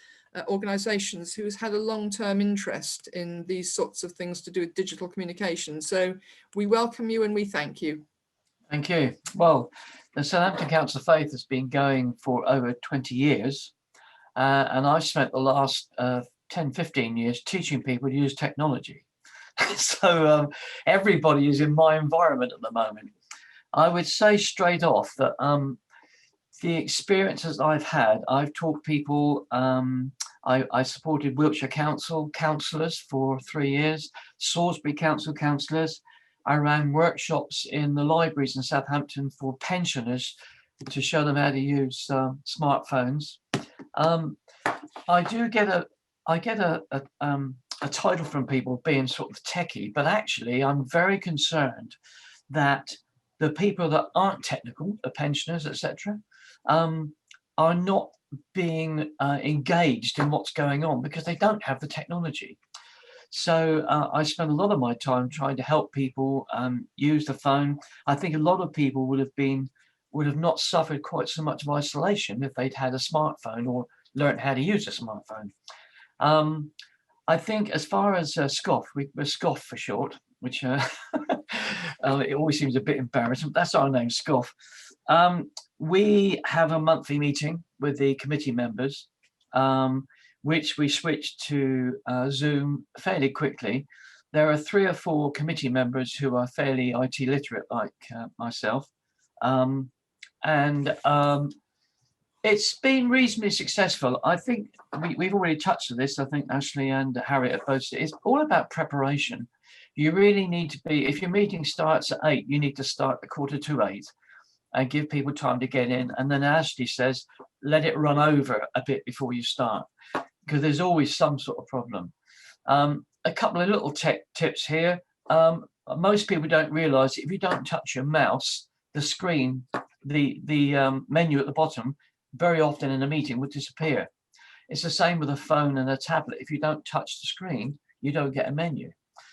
organisations who has had a long-term interest in these sorts of things to do with digital communication. So we welcome you and we thank you. thank you. Well, the Southampton Council of Faith has been going for over 20 years, and I've spent the last 10, 15 years teaching people to use technology. So everybody is in my environment at the moment. I would say straight off that the experiences I've had, I've taught people, I supported Wiltshire Council councillors for 3 years, Salisbury Council councillors. I ran workshops in the libraries in Southampton for pensioners to show them how to use smartphones. I get a title from people being sort of techie, but actually I'm very concerned that the people that aren't technical, the pensioners, etc., are not being engaged in what's going on because they don't have the technology. So I spend a lot of my time trying to help people use the phone. I think a lot of people would have not suffered quite so much of isolation if they'd had a smartphone or learned how to use a smartphone. I think as far as SCOF, we're SCOF for short, which it always seems a bit embarrassing, but that's our name, SCOF. We have a monthly meeting with the committee members, which we switched to Zoom fairly quickly. There are 3 or 4 committee members who are fairly IT literate like myself. It's been reasonably successful. I think we've already touched on this. I think Ashley and Harriet have both said it's all about preparation. You really need to be, if your meeting starts at 8, you need to start at 7:45 and give people time to get in. And then Ashley says, let it run over a bit before you start, because there's always some sort of problem. A couple of little tech tips here. Most people don't realize if you don't touch your mouse, the screen, the menu at the bottom, very often in a meeting would disappear. It's the same with a phone and a tablet. If you don't touch the screen, you don't get a menu.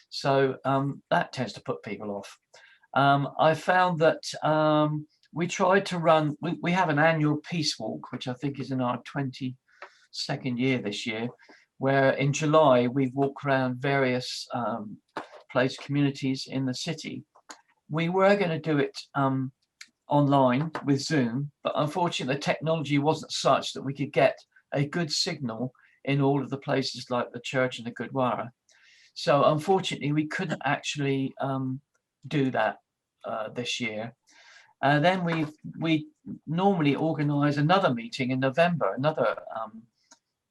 So that tends to put people off. I found that we tried to run, we have an annual peace walk, which I think is in our 22nd year this year, where in July we walk around various place communities in the city. We were going to do it online with Zoom, but unfortunately the technology wasn't such that we could get a good signal in all of the places like the church and the Gurdwara. So unfortunately, we couldn't actually do that this year. Then we normally organise another meeting in November, another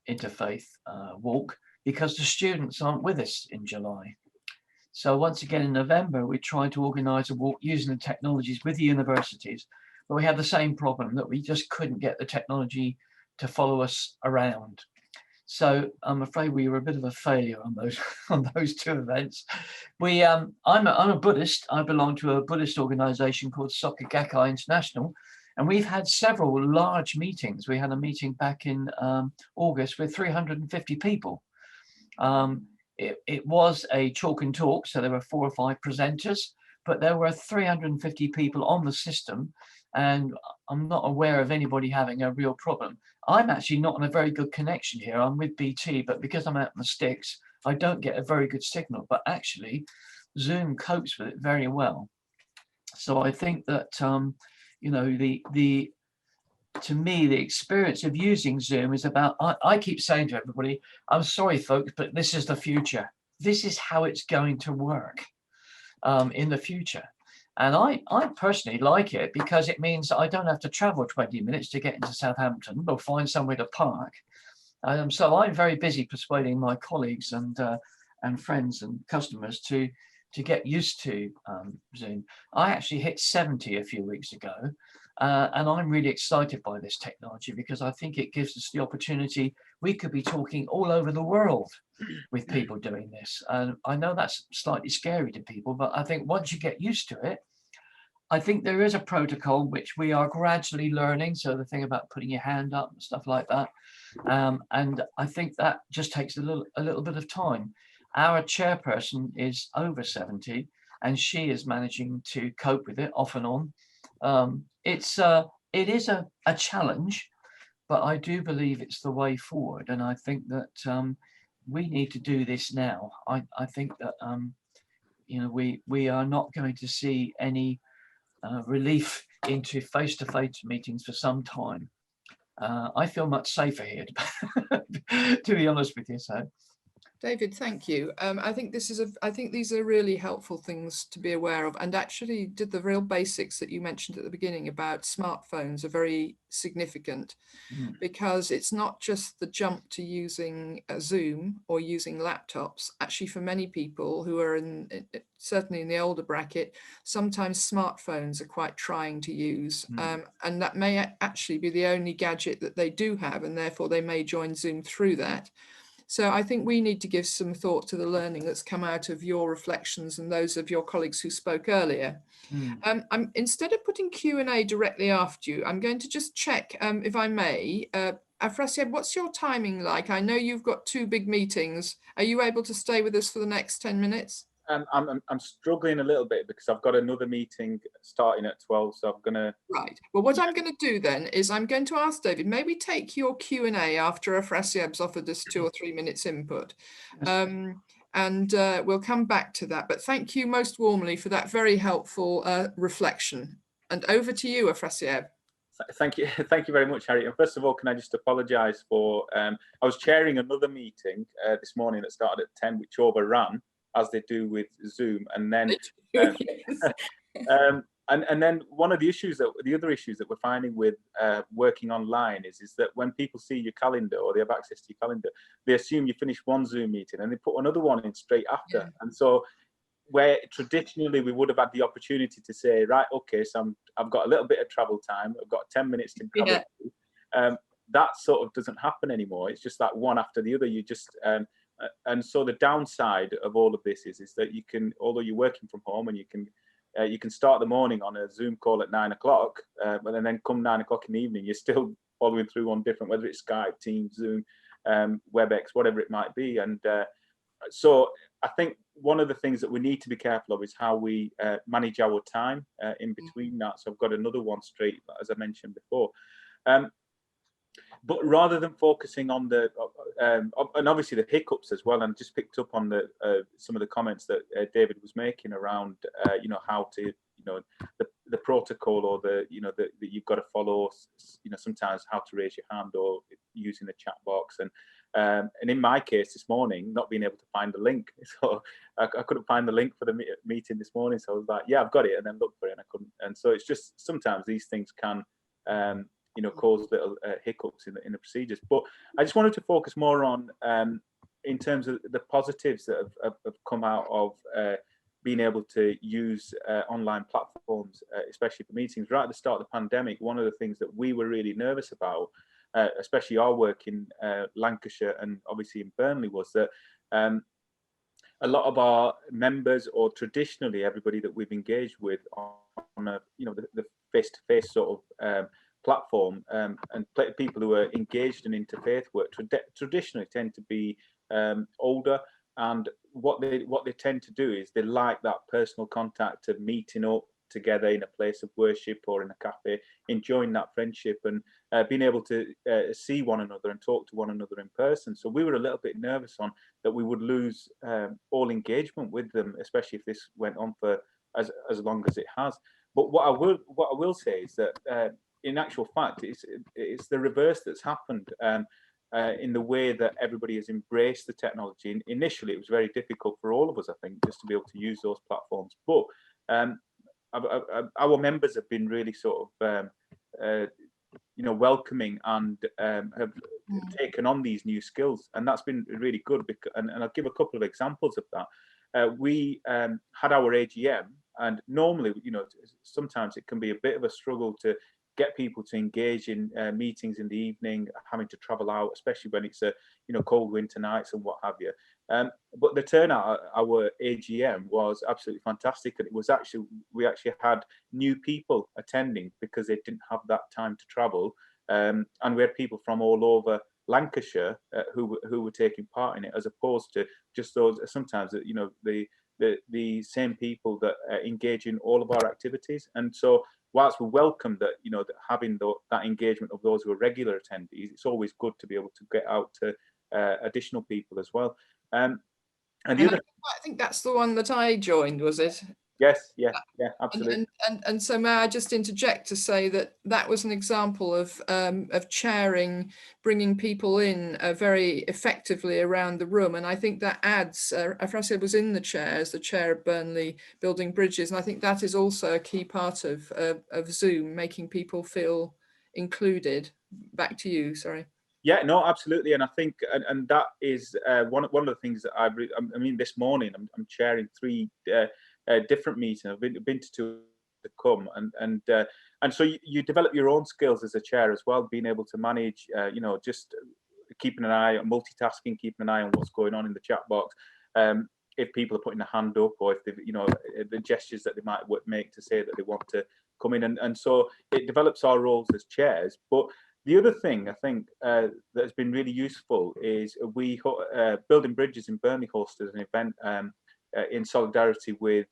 interfaith walk, because the students aren't with us in July. So once again in November, we tried to organise a walk using the technologies with the universities, but we had the same problem that we just couldn't get the technology to follow us around. So I'm afraid we were a bit of a failure on those two events. I'm a Buddhist. I belong to a Buddhist organisation called Soka Gakkai International, and we've had several large meetings. We had a meeting back in August with 350 people. It was a chalk and talk, so there were 4 or 5 presenters, but there were 350 people on the system, and I'm not aware of anybody having a real problem. I'm actually not on a very good connection here. I'm with BT, but because I'm out in the sticks, I don't get a very good signal, but actually Zoom copes with it very well. So I think that, you know, to me, the experience of using Zoom is about, I keep saying to everybody, I'm sorry, folks, but this is the future. This is how it's going to work in the future. And I personally like it because it means I don't have to travel 20 minutes to get into Southampton or find somewhere to park. So I'm very busy persuading my colleagues and friends and customers to get used to Zoom. I actually hit 70 a few weeks ago, and I'm really excited by this technology because I think it gives us the opportunity. We could be talking all over the world with people doing this. And I know that's slightly scary to people, but I think once you get used to it, I think there is a protocol which we are gradually learning. So the thing about putting your hand up and stuff like that. And I think that just takes a little bit of time. Our chairperson is over 70 and she is managing to cope with it off and on. It is a challenge, but I do believe it's the way forward. And I think that we need to do this now. I think that, you know, we are not going to see any relief into face-to-face meetings for some time. I feel much safer here, to be honest with you. So, David, thank you. I think these are really helpful things to be aware of, and actually did the real basics that you mentioned at the beginning about smartphones are very significant because it's not just the jump to using Zoom or using laptops. Actually, for many people who are certainly in the older bracket, sometimes smartphones are quite trying to use, and that may actually be the only gadget that they do have, and therefore they may join Zoom through that. So I think we need to give some thought to the learning that's come out of your reflections and those of your colleagues who spoke earlier. Instead of putting Q&A directly after you, I'm going to just check, if I may, Afrasiab, what's your timing like? I know you've got 2 big meetings. Are you able to stay with us for the next 10 minutes? I'm struggling a little bit because I've got another meeting starting at 12, so I'm gonna. Right. Well, what I'm going to do then is I'm going to ask David, maybe take your Q&A after Afrasiab's offered us 2 or 3 minutes input, and we'll come back to that. But thank you most warmly for that very helpful reflection. And over to you, Afrasiab. Thank you very much, Harry. And first of all, can I just apologise for I was chairing another meeing this morning that started at 10, which overran, as they do with Zoom, and then and then one of the other issues that we're finding with working online is that when people see your calendar or they have access to your calendar, they assume you finish one Zoom meeting and they put another one in straight after. And so where traditionally we would have had the opportunity to say, right, okay, so I've got a little bit of travel time, I've got 10 minutes to travel through. That sort of doesn't happen anymore. It's just that one after the other. You just and so the downside of all of this is that you can, although you're working from home, and you can start the morning on a Zoom call at 9 o'clock, but then come 9 o'clock in the evening, you're still following through on different, whether it's Skype, Teams, Zoom, WebEx, whatever it might be. And so I think one of the things that we need to be careful of is how we manage our time in between that. So I've got another one straight, as I mentioned before. But rather than focusing on the and obviously the hiccups as well, and just picked up on the some of the comments that David was making around you know, how to, you know, the protocol, or the, you know, that you've got to follow, you know, sometimes how to raise your hand or using the chat box, And in my case this morning, not being able to find the link, so I couldn't find the link for the meeting this morning. So I was like, yeah, I've got it, and then looked for it, and I couldn't. And so it's just sometimes these things can, you know, cause little hiccups in the procedures. But I just wanted to focus more on, in terms of the positives that have come out of being able to use online platforms, especially for meetings. Right at the start of the pandemic, one of the things that we were really nervous about, especially our work in Lancashire and obviously in Burnley, was that a lot of our members, or traditionally everybody that we've engaged with on a, you know, the face-to-face sort of platform, and people who are engaged in interfaith work traditionally tend to be older, and what they tend to do is they like that personal contact of meeting up together in a place of worship or in a cafe, enjoying that friendship and being able to see one another and talk to one another in person. So we were a little bit nervous on that we would lose all engagement with them, especially if this went on for as long as it has. But what I will say is that in actual fact, it's the reverse that's happened. In the way that everybody has embraced the technology. And initially, it was very difficult for all of us, I think, just to be able to use those platforms. But our members have been really sort of, you know, welcoming and have taken on these new skills, and that's been really good. And I'll give a couple of examples of that. We had our AGM, and normally, you know, sometimes it can be a bit of a struggle to get people to engage in meetings in the evening, having to travel out, especially when it's a, you know, cold winter nights and what have you. But the turnout at our AGM was absolutely fantastic, and it was actually, we actually had new people attending because they didn't have that time to travel, and we had people from all over Lancashire who were taking part in it, as opposed to just those sometimes, you know, the same people that engage in all of our activities. And so whilst we welcome that, you know, that having that engagement of those who are regular attendees, it's always good to be able to get out to additional people as well. And the other, I think that's the one that I joined, was it? Yes, yeah, absolutely. And so may I just interject to say that that was an example of chairing, bringing people in very effectively around the room. And I think that adds, Afrasia was in the chair as the chair of Burnley Building Bridges. And I think that is also a key part of Zoom, making people feel included. Back to you, sorry. Yeah, no, absolutely. And I think, and that is one of the things that I mean, this morning, I'm chairing 3 different meetings. I've been to 2 to come, and so you develop your own skills as a chair as well, being able to manage, you know, just keeping an eye on multitasking, keeping an eye on what's going on in the chat box. If people are putting a hand up, or if they, you know, the gestures that they might make to say that they want to come in, and so it develops our roles as chairs. But the other thing I think that has been really useful is Building Bridges in Burnley hosted an event in solidarity with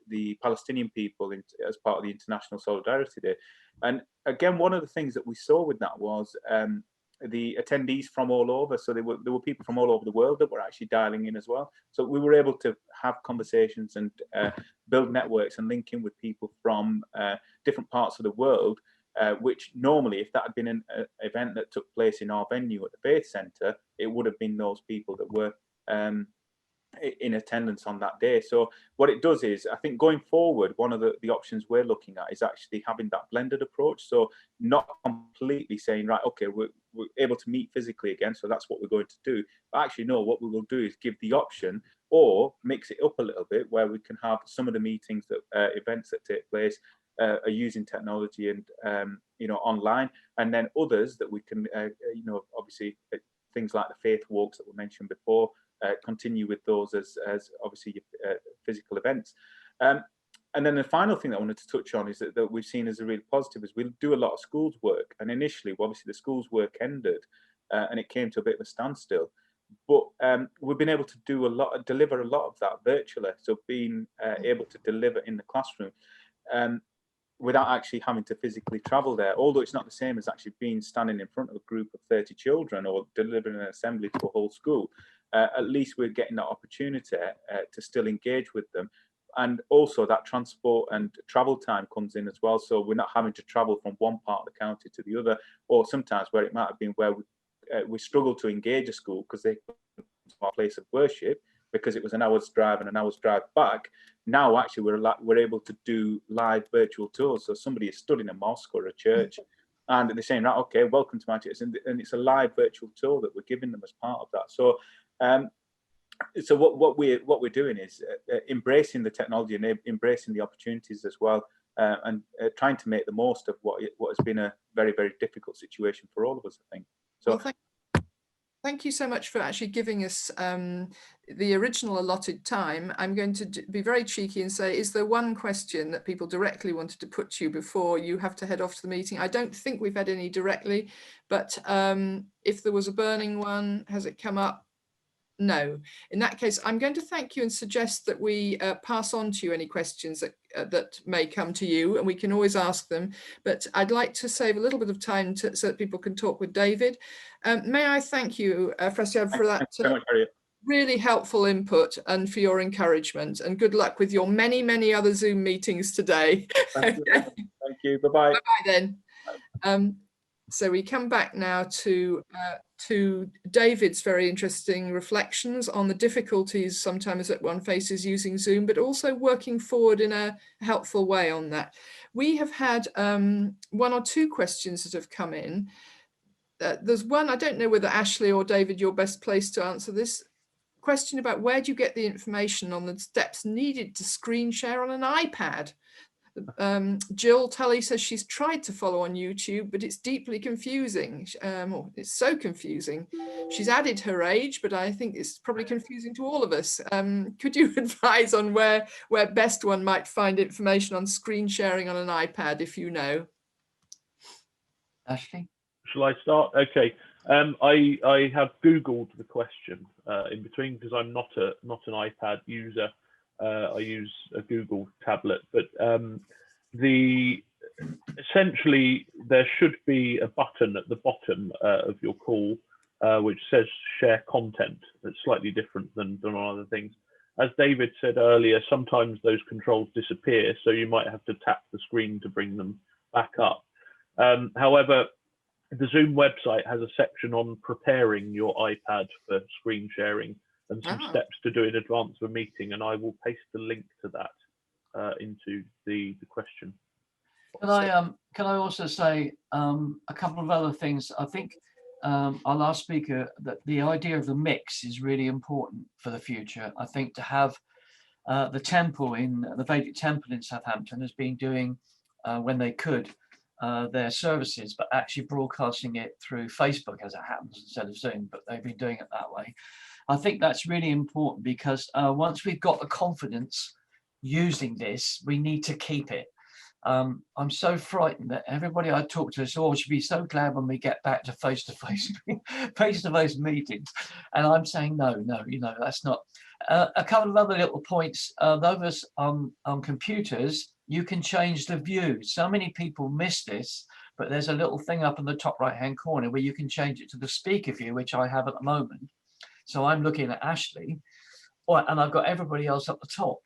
the Palestinian people as part of the International Solidarity Day. And again, one of the things that we saw with that was the attendees from all over. So there were people from all over the world that were actually dialing in as well. So we were able to have conversations and build networks and link in with people from different parts of the world, which normally, if that had been an event that took place in our venue at the Faith Centre, it would have been those people that were in attendance on that day. So what it does is, I think going forward, one of the options we're looking at is actually having that blended approach. So not completely saying, right, okay, we're able to meet physically again, so that's what we're going to do. But actually, no, what we will do is give the option, or mix it up a little bit, where we can have some of the meetings that events that take place are using technology and you know, online, and then others that we can you know, obviously things like the faith walks that were mentioned before, continue with those as obviously physical events. And then the final thing that I wanted to touch on is that we've seen as a really positive is we do a lot of schools work, and initially, well, obviously the schools work ended and it came to a bit of a standstill, but we've been able to deliver a lot of that virtually. So being able to deliver in the classroom without actually having to physically travel there, although it's not the same as actually standing in front of a group of 30 children or delivering an assembly to a whole school. At least we're getting that opportunity to still engage with them. And also that transport and travel time comes in as well. So we're not having to travel from one part of the county to the other, or sometimes where it might have been where we struggled to engage a school because they couldn't come to our place of worship because it was an hour's drive and an hour's drive back. Now actually we're able to do live virtual tours. So somebody is stood in a mosque or a church and they're saying, right, okay, welcome to my church, and it's a live virtual tour that we're giving them as part of that. So so what we're doing is embracing the technology and embracing the opportunities as well, and trying to make the most of what has been a very, very difficult situation for all of us, I think. So well, thank you so much for actually giving us the original allotted time. I'm going to be very cheeky and say, is there one question that people directly wanted to put to you before you have to head off to the meeting? I don't think we've had any directly, but if there was a burning one, has it come up? No. In that case, I'm going to thank you and suggest that we pass on to you any questions that may come to you, and we can always ask them. But I'd like to save a little bit of time so that people can talk with David. May I thank you, Frasiad, for that really helpful input and for your encouragement, and good luck with your many, many other Zoom meetings today. Thank you. Bye-bye. Bye-bye then. So we come back now to David's very interesting reflections on the difficulties sometimes that one faces using Zoom, but also working forward in a helpful way on that. We have had one or two questions that have come in. There's one, I don't know whether Ashley or David, you're best placed to answer this question about where do you get the information on the steps needed to screen share on an iPad? Jill Tully says she's tried to follow on YouTube, but it's deeply confusing. It's so confusing. She's added her age, but I think it's probably confusing to all of us. Could you advise on where best one might find information on screen sharing on an iPad, if you know? Ashley? Shall I start? Okay. I have Googled the question in between because I'm not an iPad user. I use a Google tablet, but essentially there should be a button at the bottom of your call which says share content. That's slightly different than on other things. As David said earlier, sometimes those controls disappear, so you might have to tap the screen to bring them back up. However, the Zoom website has a section on preparing your iPad for screen sharing and some steps to do in advance of a meeting, and I will paste the link to that into the question. Can I also say a couple of other things? I think our last speaker, that the idea of the mix is really important for the future. I think to have the Vedic temple in Southampton has been doing, when they could, their services, but actually broadcasting it through Facebook as it happens instead of Zoom, but they've been doing it that way. I think that's really important because once we've got the confidence using this, we need to keep it. I'm so frightened that everybody I talk to says, oh, we should be so glad when we get back to face-to-face meetings. And I'm saying, no, that's not. A couple of other little points. Those on computers, you can change the view. So many people miss this, but there's a little thing up in the top right-hand corner where you can change it to the speaker view, which I have at the moment. So I'm looking at Ashley, and I've got everybody else up the top.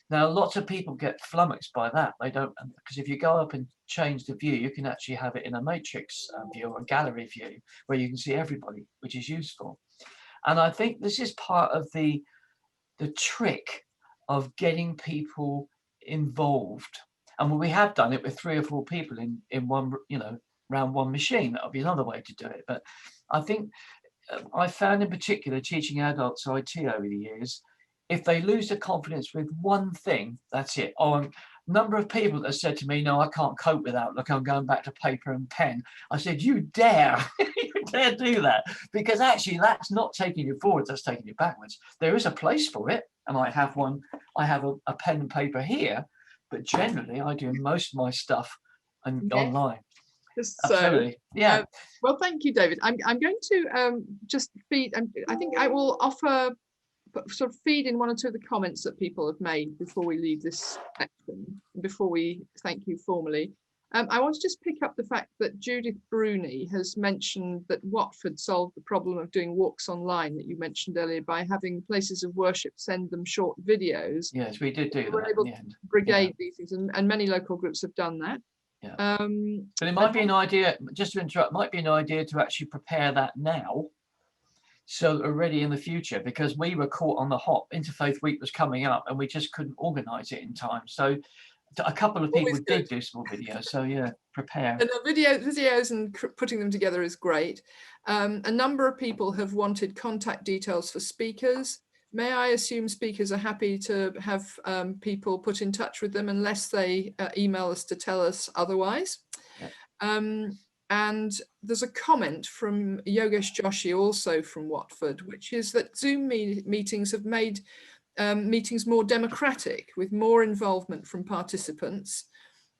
Now, lots of people get flummoxed by that. They don't, because if you go up and change the view, you can actually have it in a matrix view or a gallery view where you can see everybody, which is useful. And I think this is part of the trick of getting people involved. And we have done it with 3 or 4 people in one, around one machine. That'll be another way to do it. But I think I found in particular teaching adults IT over the years, if they lose their confidence with one thing, that's it. A number of people that said to me, no, I can't cope with Outlook, I'm going back to paper and pen. I said, you dare, you dare do that, because actually that's not taking you forwards, that's taking you backwards. There is a place for it, and I have a pen and paper here, but generally I do most of my stuff online. Absolutely. Yeah. Well, thank you, David. I'm going to just feed, I think I will offer sort of feed in 1 or 2 of the comments that people have made before we leave this section, before we thank you formally. I want to just pick up the fact that Judith Bruni has mentioned that Watford solved the problem of doing walks online that you mentioned earlier by having places of worship send them short videos. Yes, we did do that. We're able to brigade these things, and many local groups have done that. Yeah. Um, but it might be an idea, just to interrupt, might be an idea to actually prepare that now, so that we're ready in the future, because we were caught on the hop. Interfaith Week was coming up and we just couldn't organise it in time. So a couple of people did do small videos. So yeah, prepare. And the videos and putting them together is great. A number of people have wanted contact details for speakers. May I assume speakers are happy to have people put in touch with them unless they email us to tell us otherwise? Yeah. And there's a comment from Yogesh Joshi, also from Watford, which is that Zoom meetings have made meetings more democratic, with more involvement from participants,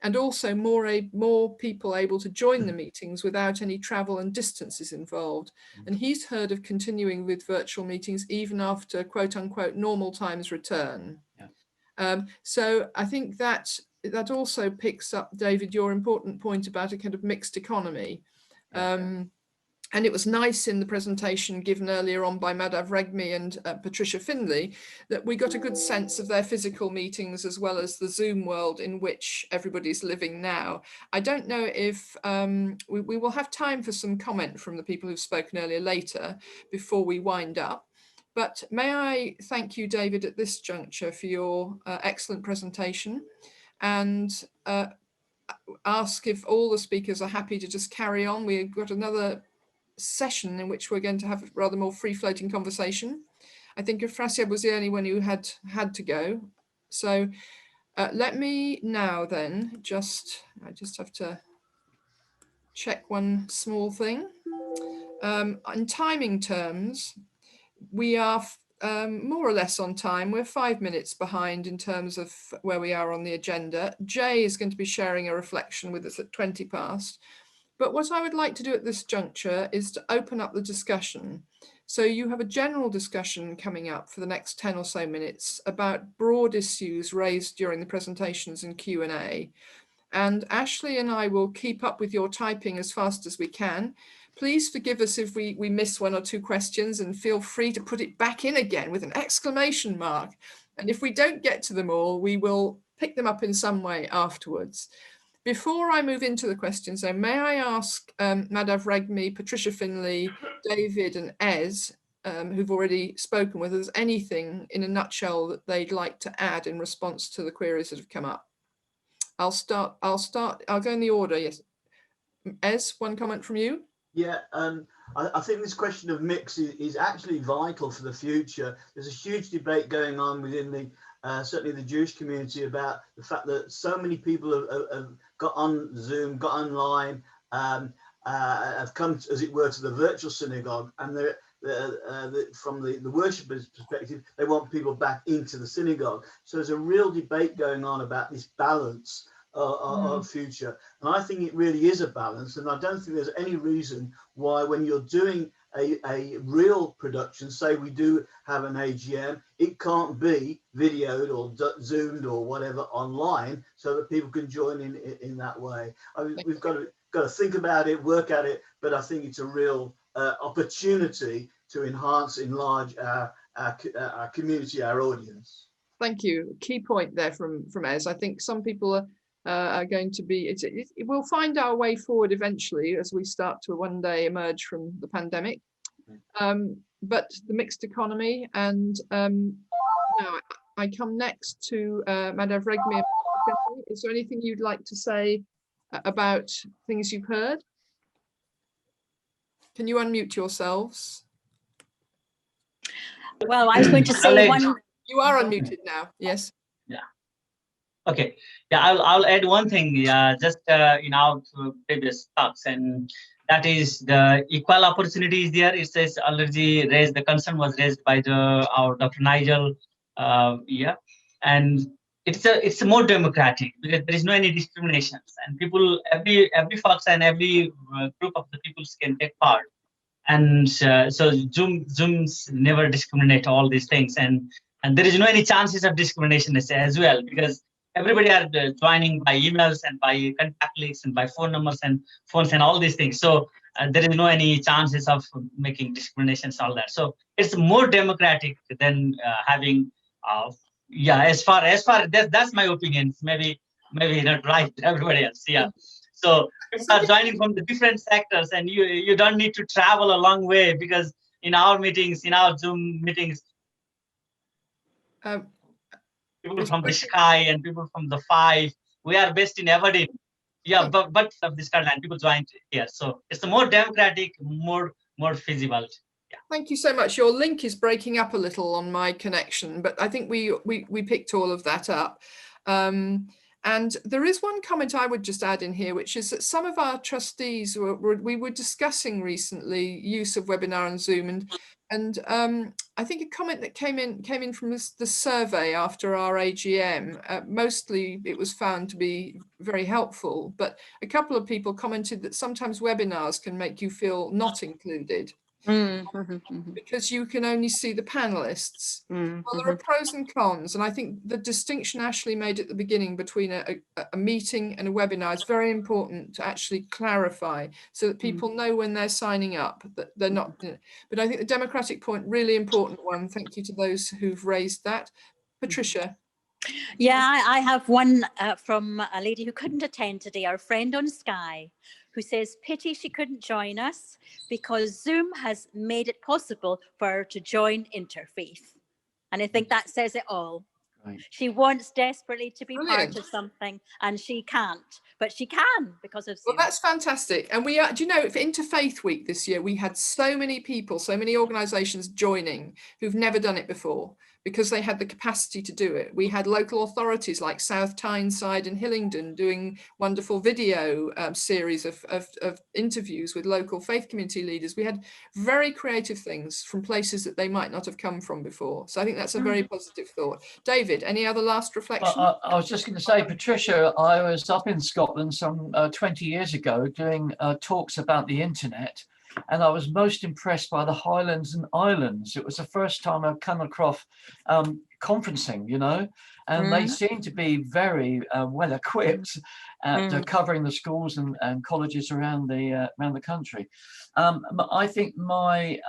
and also more people able to join the meetings without any travel and distances involved. And he's heard of continuing with virtual meetings even after quote unquote normal times return. Yeah. So I think that also picks up, David, your important point about a kind of mixed economy. And it was nice in the presentation given earlier on by Madhav Regmi and Patricia Finlay that we got a good sense of their physical meetings as well as the Zoom world in which everybody's living now. I don't know if we will have time for some comment from the people who've spoken earlier later before we wind up. But may I thank you, David, at this juncture for your excellent presentation, and ask if all the speakers are happy to just carry on. We've got another session in which we're going to have a rather more free-floating conversation. I think Euphrassia was the only one who had to go. So let me now then I just have to check one small thing. In timing terms, we are more or less on time. We're 5 minutes behind in terms of where we are on the agenda. Jay is going to be sharing a reflection with us at 20 past. But what I would like to do at this juncture is to open up the discussion. So you have a general discussion coming up for the next 10 or so minutes about broad issues raised during the presentations and Q&A. And Ashley and I will keep up with your typing as fast as we can. Please forgive us if we miss one or two questions, and feel free to put it back in again with an exclamation mark. And if we don't get to them all, we will pick them up in some way afterwards. Before I move into the questions, though, may I ask Madhav Regmi, Patricia Finlay, David and Ez, who've already spoken with us, anything in a nutshell that they'd like to add in response to the queries that have come up? I'll go in the order, yes. Ez, one comment from you? Yeah, I think this question of mix is actually vital for the future. There's a huge debate going on within the certainly the Jewish community about the fact that so many people have got on Zoom, got online, have come, as it were, to the virtual synagogue, and from the worshippers' perspective, they want people back into the synagogue. So there's a real debate going on about this balance of future, and I think it really is a balance, and I don't think there's any reason why, when you're doing a real production, say we do have an AGM, it can't be videoed or zoomed or whatever online, so that people can join in that way. I mean, we've got to think about it, work at it, but I think it's a real opportunity to enlarge our community, our audience. Thank you. Key point there from Ez. I think some people are going to be, we'll find our way forward eventually as we start to one day emerge from the pandemic. But the mixed economy, and now I come next to Madhav Regmi. Is there anything you'd like to say about things you've heard? Can you unmute yourselves? Well, I was going to say one. You are unmuted now. Yes. Yeah. Okay. Yeah, I'll add one thing. Just to previous talks, and that is the equal opportunity is there. It says already raised. The concern was raised by our Dr. Nigel. And it's more democratic because there is no any discriminations, and people, every folks and every group of the peoples can take part. And so Zooms never discriminate all these things, and there is no any chances of discrimination as well, because everybody are joining by emails and by contact lists and by phone numbers and phones and all these things. So there is no any chances of making discriminations, all that. So it's more democratic than having as far that's my opinion. Maybe maybe not right everybody else. Yeah. So people are joining from the different sectors, and you don't need to travel a long way, because in our meetings, in our Zoom meetings, people from the Sky and people from the Five, we are based in Aberdeen. Yeah, but of this kind of people joined here. So it's a more democratic, more feasible. Yeah. Thank you so much. Your link is breaking up a little on my connection, but I think we picked all of that up. And there is one comment I would just add in here, which is that some of our trustees we were discussing recently use of webinar and Zoom, and I think a comment that came in from the survey after our AGM. Mostly it was found to be very helpful, but a couple of people commented that sometimes webinars can make you feel not included. Because you can only see the panelists. Well, there are pros and cons, and I think the distinction Ashley made at the beginning between a meeting and a webinar is very important to actually clarify, so that people know when they're signing up that they're not. But I think the democratic point, really important one. Thank you to those who've raised that. Patricia. Yeah, I have one from a lady who couldn't attend today, our friend on Sky, who says, pity she couldn't join us because Zoom has made it possible for her to join Interfaith. And I think that says it all. Right. She wants desperately to be part of something, and she can't, but she can because of Zoom. Well, that's fantastic. And we are, do you know, for Interfaith Week this year, we had so many people, so many organisations joining who've never done it before, because they had the capacity to do it. We had local authorities like South Tyneside and Hillingdon doing wonderful video series of interviews with local faith community leaders. We had very creative things from places that they might not have come from before. So I think that's a very positive thought. David, any other last reflection? I was just going to say, Patricia, I was up in Scotland some 20 years ago doing talks about the internet, and I was most impressed by the Highlands and Islands. It was the first time I've come across conferencing, you know, and they seem to be very well equipped at covering the schools and colleges around the country. I think my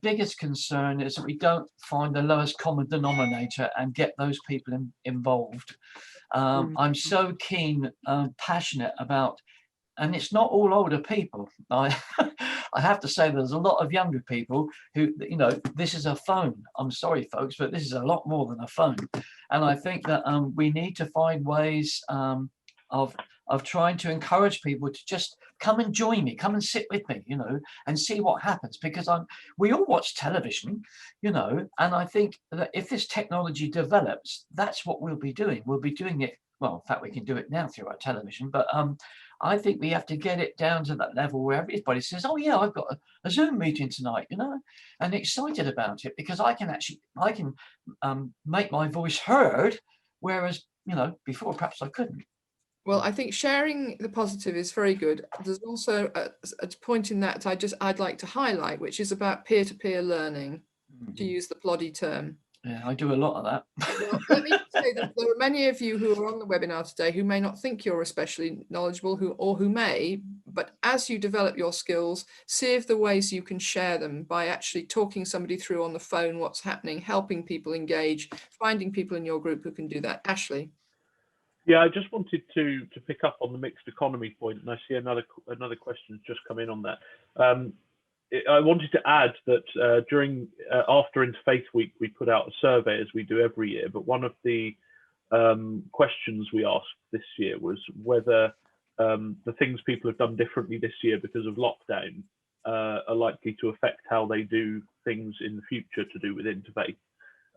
biggest concern is that we don't find the lowest common denominator and get those people involved. I'm so keen, passionate about, and it's not all older people. I have to say there's a lot of younger people who, you know, this is a phone. I'm sorry, folks, but this is a lot more than a phone. And I think that we need to find ways of trying to encourage people to just come and join me, come and sit with me, you know, and see what happens, because we all watch television, you know, and I think that if this technology develops, that's what we'll be doing. We'll be doing it. Well, in fact, we can do it now through our television, but I think we have to get it down to that level where everybody says, oh yeah, I've got a Zoom meeting tonight, you know, and excited about it, because I can make my voice heard, whereas, you know, before perhaps I couldn't. Well, I think sharing the positive is very good. There's also a point in that I'd like to highlight, which is about peer-to-peer learning, to use the ploddy term. Yeah, I do a lot of that. Well, let me say that there are many of you who are on the webinar today who may not think you're especially knowledgeable, who may, but as you develop your skills, see if the ways you can share them by actually talking somebody through on the phone what's happening, helping people engage, finding people in your group who can do that. Ashley. Yeah, I just wanted to pick up on the mixed economy point, and I see another question just come in on that. I wanted to add that after Interfaith Week, we put out a survey, as we do every year, but one of the questions we asked this year was whether the things people have done differently this year because of lockdown are likely to affect how they do things in the future to do with Interfaith.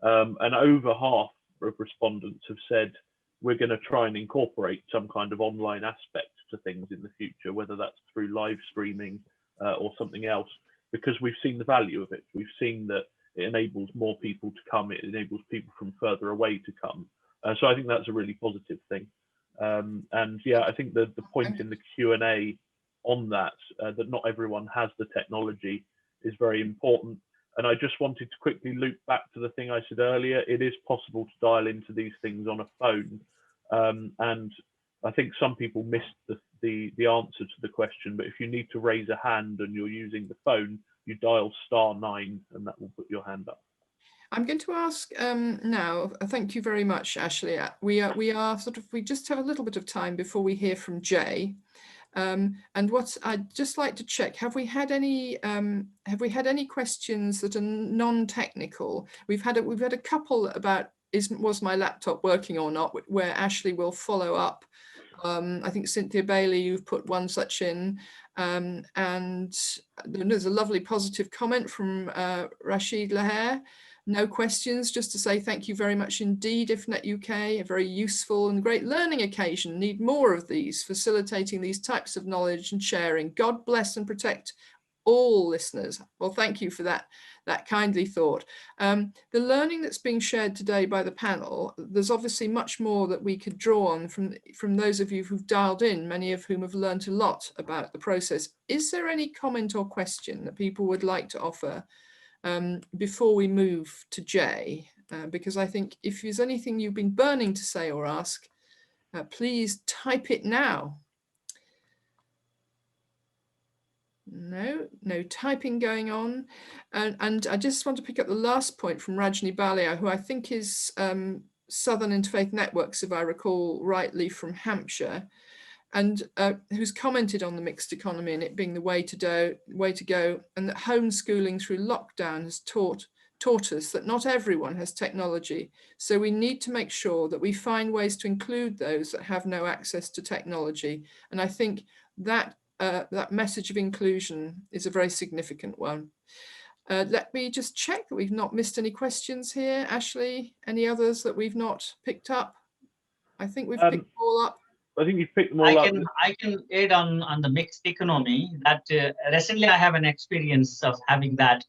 And over half of respondents have said we're going to try and incorporate some kind of online aspect to things in the future, whether that's through live streaming or something else, because we've seen the value of it. We've seen that it enables more people to come. It enables people from further away to come. So I think that's a really positive thing. And yeah, I think the point in the Q&A on that, that not everyone has the technology, is very important. And I just wanted to quickly loop back to the thing I said earlier. It is possible to dial into these things on a phone. And I think some people missed the answer to the question, but if you need to raise a hand and you're using the phone, you dial *9 and that will put your hand up. I'm going to ask now, thank you very much, Ashley. We just have a little bit of time before we hear from Jay. And what I'd just like to check, have we had any questions that are non-technical? We've had a couple about was my laptop working or not, where Ashley will follow up. I think Cynthia Bailey, you've put one such in, and there's a lovely positive comment from Rashid Laher. No questions, just to say thank you very much indeed, IFNet UK, a very useful and great learning occasion. Need more of these, facilitating these types of knowledge and sharing. God bless and protect all listeners. Well, thank you for that kindly thought. The learning that's being shared today by the panel, there's obviously much more that we could draw on from those of you who've dialed in, many of whom have learned a lot about the process. Is there any comment or question that people would like to offer before we move to Jay? Because I think if there's anything you've been burning to say or ask, please type it now. No typing going on. And I just want to pick up the last point from Rajni Balia, who I think is Southern Interfaith Networks, if I recall rightly, from Hampshire, and who's commented on the mixed economy and it being the way to go, and that homeschooling through lockdown has taught us that not everyone has technology. So we need to make sure that we find ways to include those that have no access to technology. And I think that that message of inclusion is a very significant one. Let me just check that we've not missed any questions here. Ashley, any others that we've not picked up? I think we've picked them all up. I think you've picked them all up. I can add on the mixed economy that recently I have an experience of having that,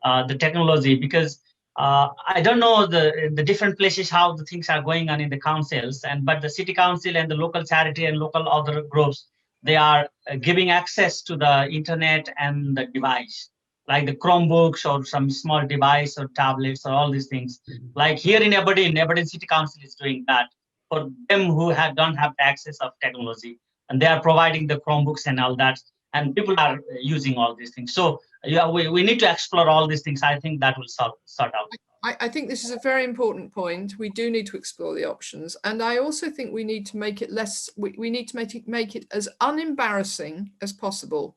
the technology, because I don't know the different places how the things are going on in the councils, but the city council and the local charity and local other groups, they are giving access to the internet and the device, like the Chromebooks or some small device or tablets or all these things. Like here in Aberdeen City Council is doing that for them who don't have the access of technology, and they are providing the Chromebooks and all that, and people are using all these things. So yeah, we need to explore all these things. I think that will sort out. I think this is a very important point. We do need to explore the options. And I also think we need to make it less, we need to make it as unembarrassing as possible,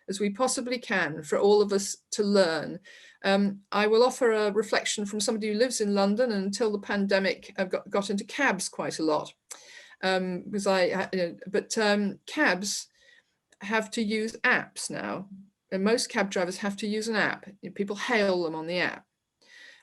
as we possibly can, for all of us to learn. I will offer a reflection from somebody who lives in London, and until the pandemic, I've got into cabs quite a lot. Cabs have to use apps now. And most cab drivers have to use an app. People hail them on the app.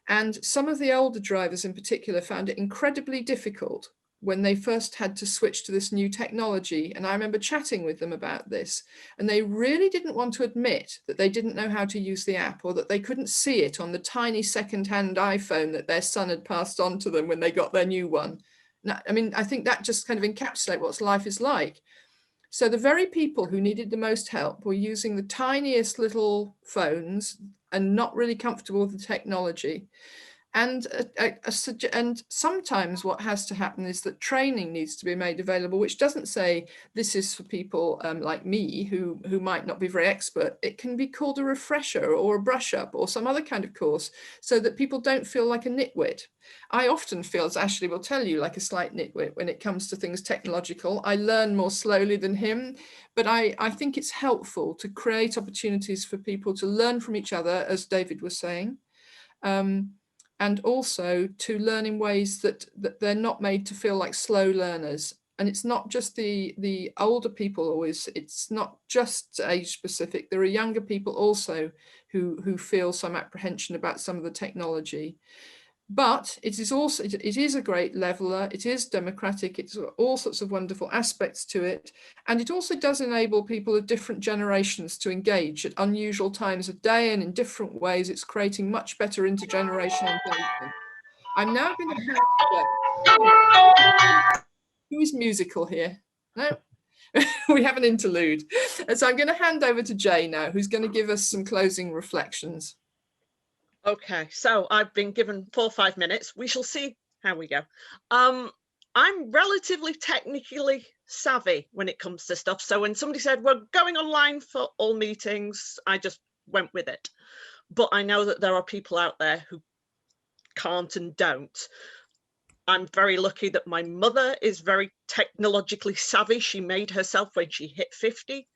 And some of the older drivers in particular found it incredibly difficult when they first had to switch to this new technology. And I remember chatting with them about this, and they really didn't want to admit that they didn't know how to use the app, or that they couldn't see it on the tiny second-hand iPhone that their son had passed on to them when they got their new one. Now, I mean, I think that just kind of encapsulates what life is like. So the very people who needed the most help were using the tiniest little phones and not really comfortable with the technology. And sometimes what has to happen is that training needs to be made available, which doesn't say this is for people like me who might not be very expert. It can be called a refresher or a brush up or some other kind of course, so that people don't feel like a nitwit. I often feel, as Ashley will tell you, like a slight nitwit when it comes to things technological. I learn more slowly than him, but I think it's helpful to create opportunities for people to learn from each other, as David was saying. And also to learn in ways that they're not made to feel like slow learners. And it's not just the older people always, it's not just age specific. There are younger people also who feel some apprehension about some of the technology. But it is a great leveler, it is democratic, it's all sorts of wonderful aspects to it. And it also does enable people of different generations to engage at unusual times of day and in different ways. It's creating much better intergenerational engagement. I'm now going to have who is musical here? No, we have an interlude. And so I'm going to hand over to Jay now, who's going to give us some closing reflections. Okay, so I've been given 4 or 5 minutes. We shall see how we go. I'm relatively technically savvy when it comes to stuff. So when somebody said we're going online for all meetings, I just went with it. But I know that there are people out there who can't and don't. I'm very lucky that my mother is very technologically savvy. She made herself, when she hit 50,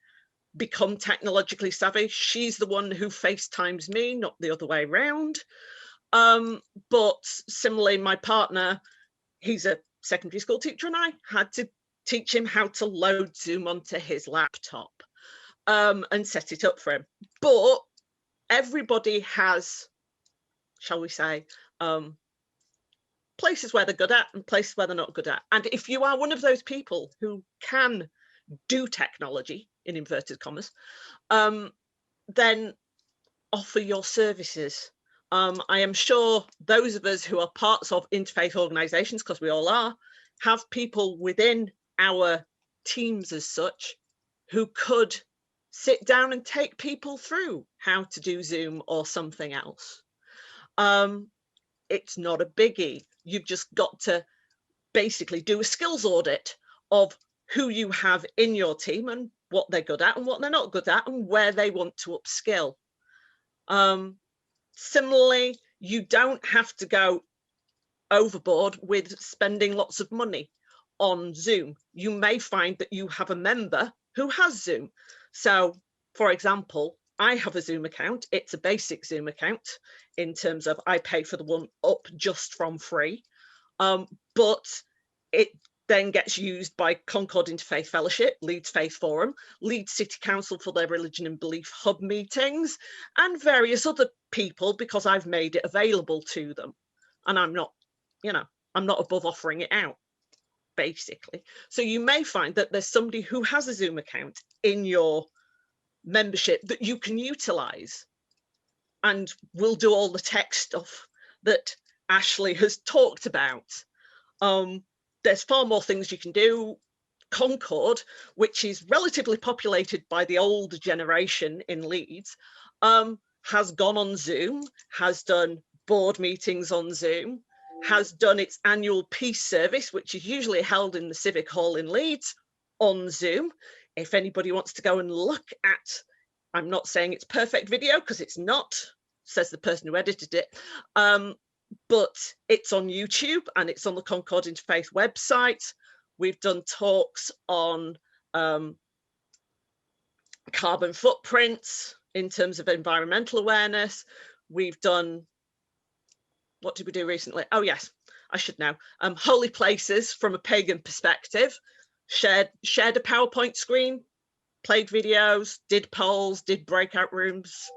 become technologically savvy. She's the one who FaceTimes me, not the other way around. But similarly, my partner, he's a secondary school teacher, and I had to teach him how to load Zoom onto his laptop and set it up for him. But everybody has, shall we say, places where they're good at and places where they're not good at. And if you are one of those people who can do technology, in inverted commas, then offer your services. I am sure those of us who are parts of interfaith organisations, because we all are, have people within our teams as such who could sit down and take people through how to do Zoom or something else. It's not a biggie. You've just got to basically do a skills audit of who you have in your team and what they're good at and what they're not good at and where they want to upskill. Similarly, you don't have to go overboard with spending lots of money on Zoom. You may find that you have a member who has Zoom. So, for example, I have a Zoom account. It's a basic Zoom account in terms of I pay for the one up just from free. But it then gets used by Concord Interfaith Fellowship, Leeds Faith Forum, Leeds City Council for their Religion and Belief Hub meetings, and various other people, because I've made it available to them. And I'm not, I'm not above offering it out, basically. So you may find that there's somebody who has a Zoom account in your membership that you can utilize and will do all the tech stuff that Ashley has talked about. There's far more things you can do. Concord, which is relatively populated by the older generation in Leeds, has gone on Zoom, has done board meetings on Zoom, has done its annual peace service, which is usually held in the Civic Hall in Leeds, on Zoom. If anybody wants to go and look at, I'm not saying it's perfect video because it's not, says the person who edited it, but it's on YouTube and it's on the Concord Interfaith website. We've done talks on carbon footprints in terms of environmental awareness. We've done, what did we do recently? Oh yes, I should know. Holy places from a pagan perspective. Shared a PowerPoint screen, played videos, did polls, did breakout rooms.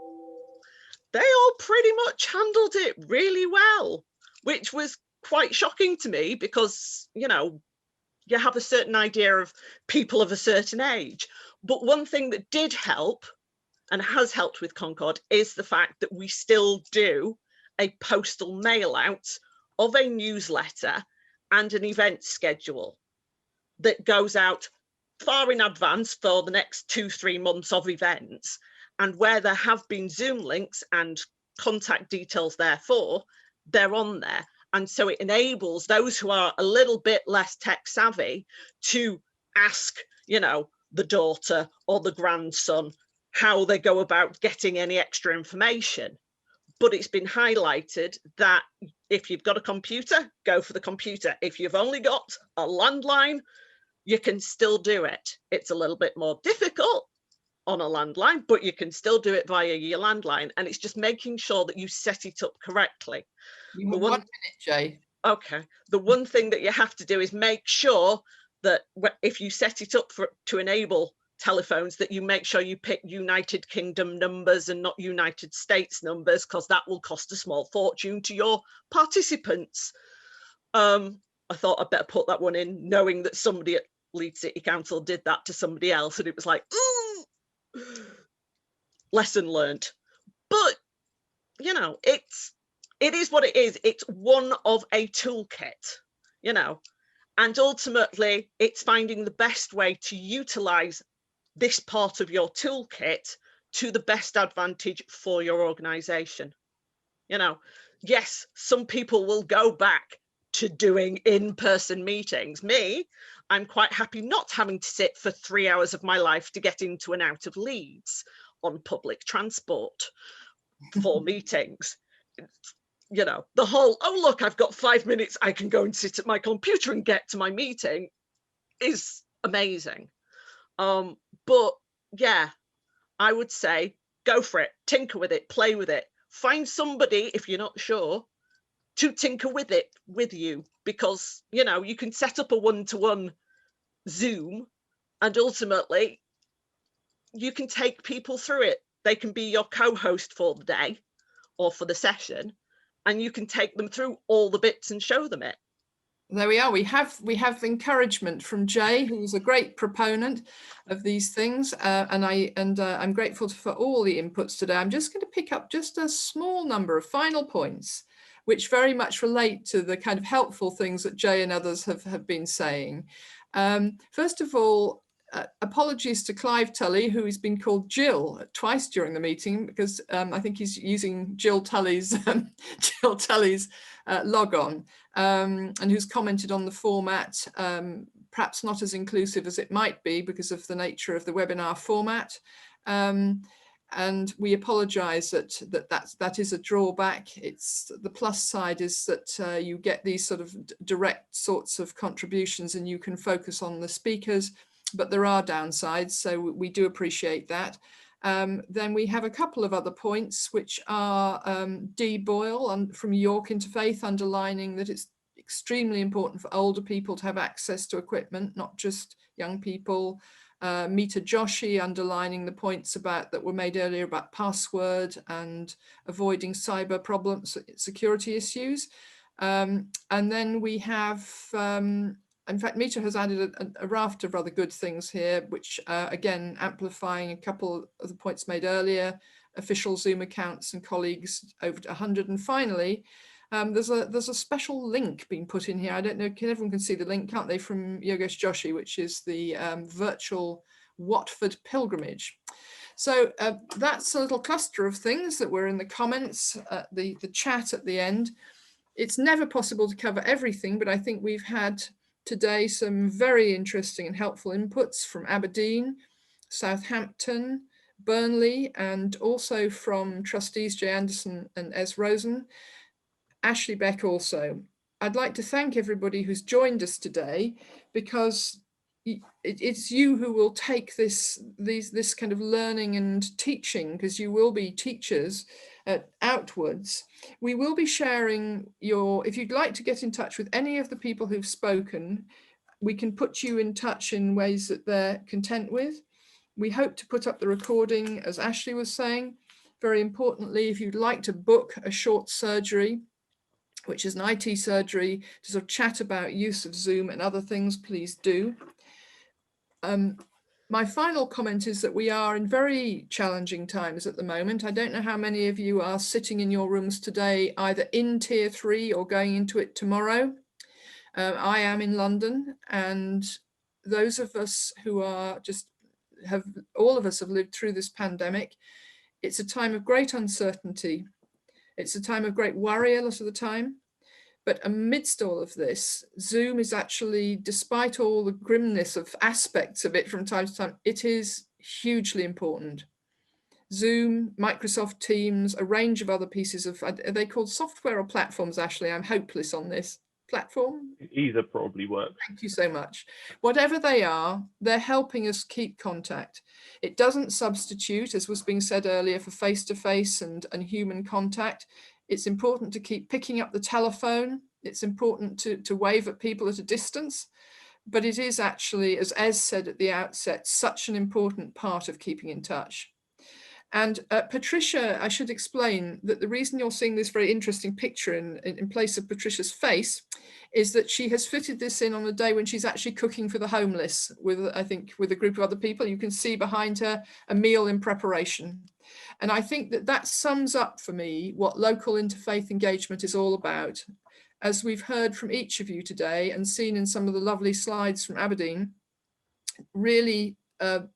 They all pretty much handled it really well, which was quite shocking to me because, you have a certain idea of people of a certain age. But one thing that did help and has helped with Concord is the fact that we still do a postal mail out of a newsletter and an event schedule that goes out far in advance for the next 2-3 months of events, and where there have been Zoom links and contact details therefore, they're on there. And so it enables those who are a little bit less tech savvy to ask, the daughter or the grandson how they go about getting any extra information. But it's been highlighted that if you've got a computer, go for the computer. If you've only got a landline, you can still do it. It's a little bit more difficult on a landline, but you can still do it via your landline. And it's just making sure that you set it up correctly. You have 1 minute, Jay. Okay. The one thing that you have to do is make sure that if you set it up to enable telephones, that you make sure you pick United Kingdom numbers and not United States numbers, because that will cost a small fortune to your participants. I thought I'd better put that one in, knowing that somebody at Leeds City Council did that to somebody else, and it was like, ooh, lesson learned. But it is what it is. It's one of a toolkit, and ultimately it's finding the best way to utilize this part of your toolkit to the best advantage for your organization. Yes, some people will go back to doing in-person meetings. Me, I'm quite happy not having to sit for 3 hours of my life to get into and out of Leeds on public transport for meetings. you know, the whole, oh, look, I've got 5 minutes, I can go and sit at my computer and get to my meeting is amazing. But yeah, I would say go for it, tinker with it, play with it. Find somebody, if you're not sure, to tinker with it with you, because, you know, you can set up a one-to-one Zoom and ultimately you can take people through it. They can be your co-host for the day or for the session, and you can take them through all the bits and show them it. There we are. We have encouragement from Jay, who's a great proponent of these things, and I'm grateful for all the inputs today. I'm just going to pick up just a small number of final points, which very much relate to the kind of helpful things that Jay and others have been saying. First of all, apologies to Clive Tully, who has been called Jill twice during the meeting, because I think he's using Jill Tully's log on, and who's commented on the format, perhaps not as inclusive as it might be because of the nature of the webinar format. And we apologize that is a drawback. It's the plus side is that you get these sort of direct sorts of contributions and you can focus on the speakers, but there are downsides, so we do appreciate that. Then we have a couple of other points, which are Dee Boyle from York Interfaith underlining that it's extremely important for older people to have access to equipment, not just young people. Mita Joshi underlining the points that were made earlier about password and avoiding cyber problems, security issues. And then we have, in fact, Mita has added a raft of rather good things here, which again, amplifying a couple of the points made earlier, official Zoom accounts and colleagues over 100. And finally, there's a special link being put in here. I don't know, everyone can see the link, can't they, from Yogesh Joshi, which is the virtual Watford pilgrimage. So that's a little cluster of things that were in the comments, the chat at the end. It's never possible to cover everything, but I think we've had today some very interesting and helpful inputs from Aberdeen, Southampton, Burnley, and also from trustees Jay Anderson and Ez Rosen. Ashley Beck also. I'd like to thank everybody who's joined us today, because it's you who will take this kind of learning and teaching, because you will be teachers outwards. We will be sharing if you'd like to get in touch with any of the people who've spoken, we can put you in touch in ways that they're content with. We hope to put up the recording, as Ashley was saying. Very importantly, if you'd like to book a short surgery, which is an IT surgery, to sort of chat about use of Zoom and other things, please do. My final comment is that we are in very challenging times at the moment. I don't know how many of you are sitting in your rooms today, either in tier 3 or going into it tomorrow. I am in London, and those of us who are all of us have lived through this pandemic. It's a time of great uncertainty. It's a time of great worry a lot of the time. But amidst all of this, Zoom is actually, despite all the grimness of aspects of it from time to time, it is hugely important. Zoom, Microsoft Teams, a range of other pieces of, are they called software or platforms, Ashley? I'm hopeless on this. Platform? Either probably works. Thank you so much. Whatever they are, they're helping us keep contact. It doesn't substitute, as was being said earlier, for face-to-face and human contact. It's important to keep picking up the telephone. It's important to wave at people at a distance. But it is actually, as Ez said at the outset, such an important part of keeping in touch. And Patricia, I should explain that the reason you're seeing this very interesting picture in place of Patricia's face is that she has fitted this in on a day when she's actually cooking for the homeless with, I think, with a group of other people. You can see behind her a meal in preparation. And I think that sums up for me what local interfaith engagement is all about. As we've heard from each of you today and seen in some of the lovely slides from Aberdeen, really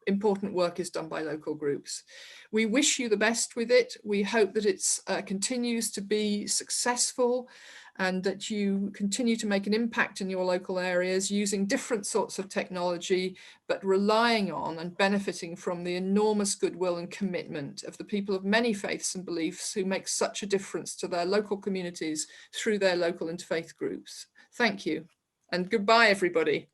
important work is done by local groups. We wish you the best with it. We hope that it continues to be successful and that you continue to make an impact in your local areas using different sorts of technology, but relying on and benefiting from the enormous goodwill and commitment of the people of many faiths and beliefs who make such a difference to their local communities through their local interfaith groups. Thank you, and goodbye, everybody.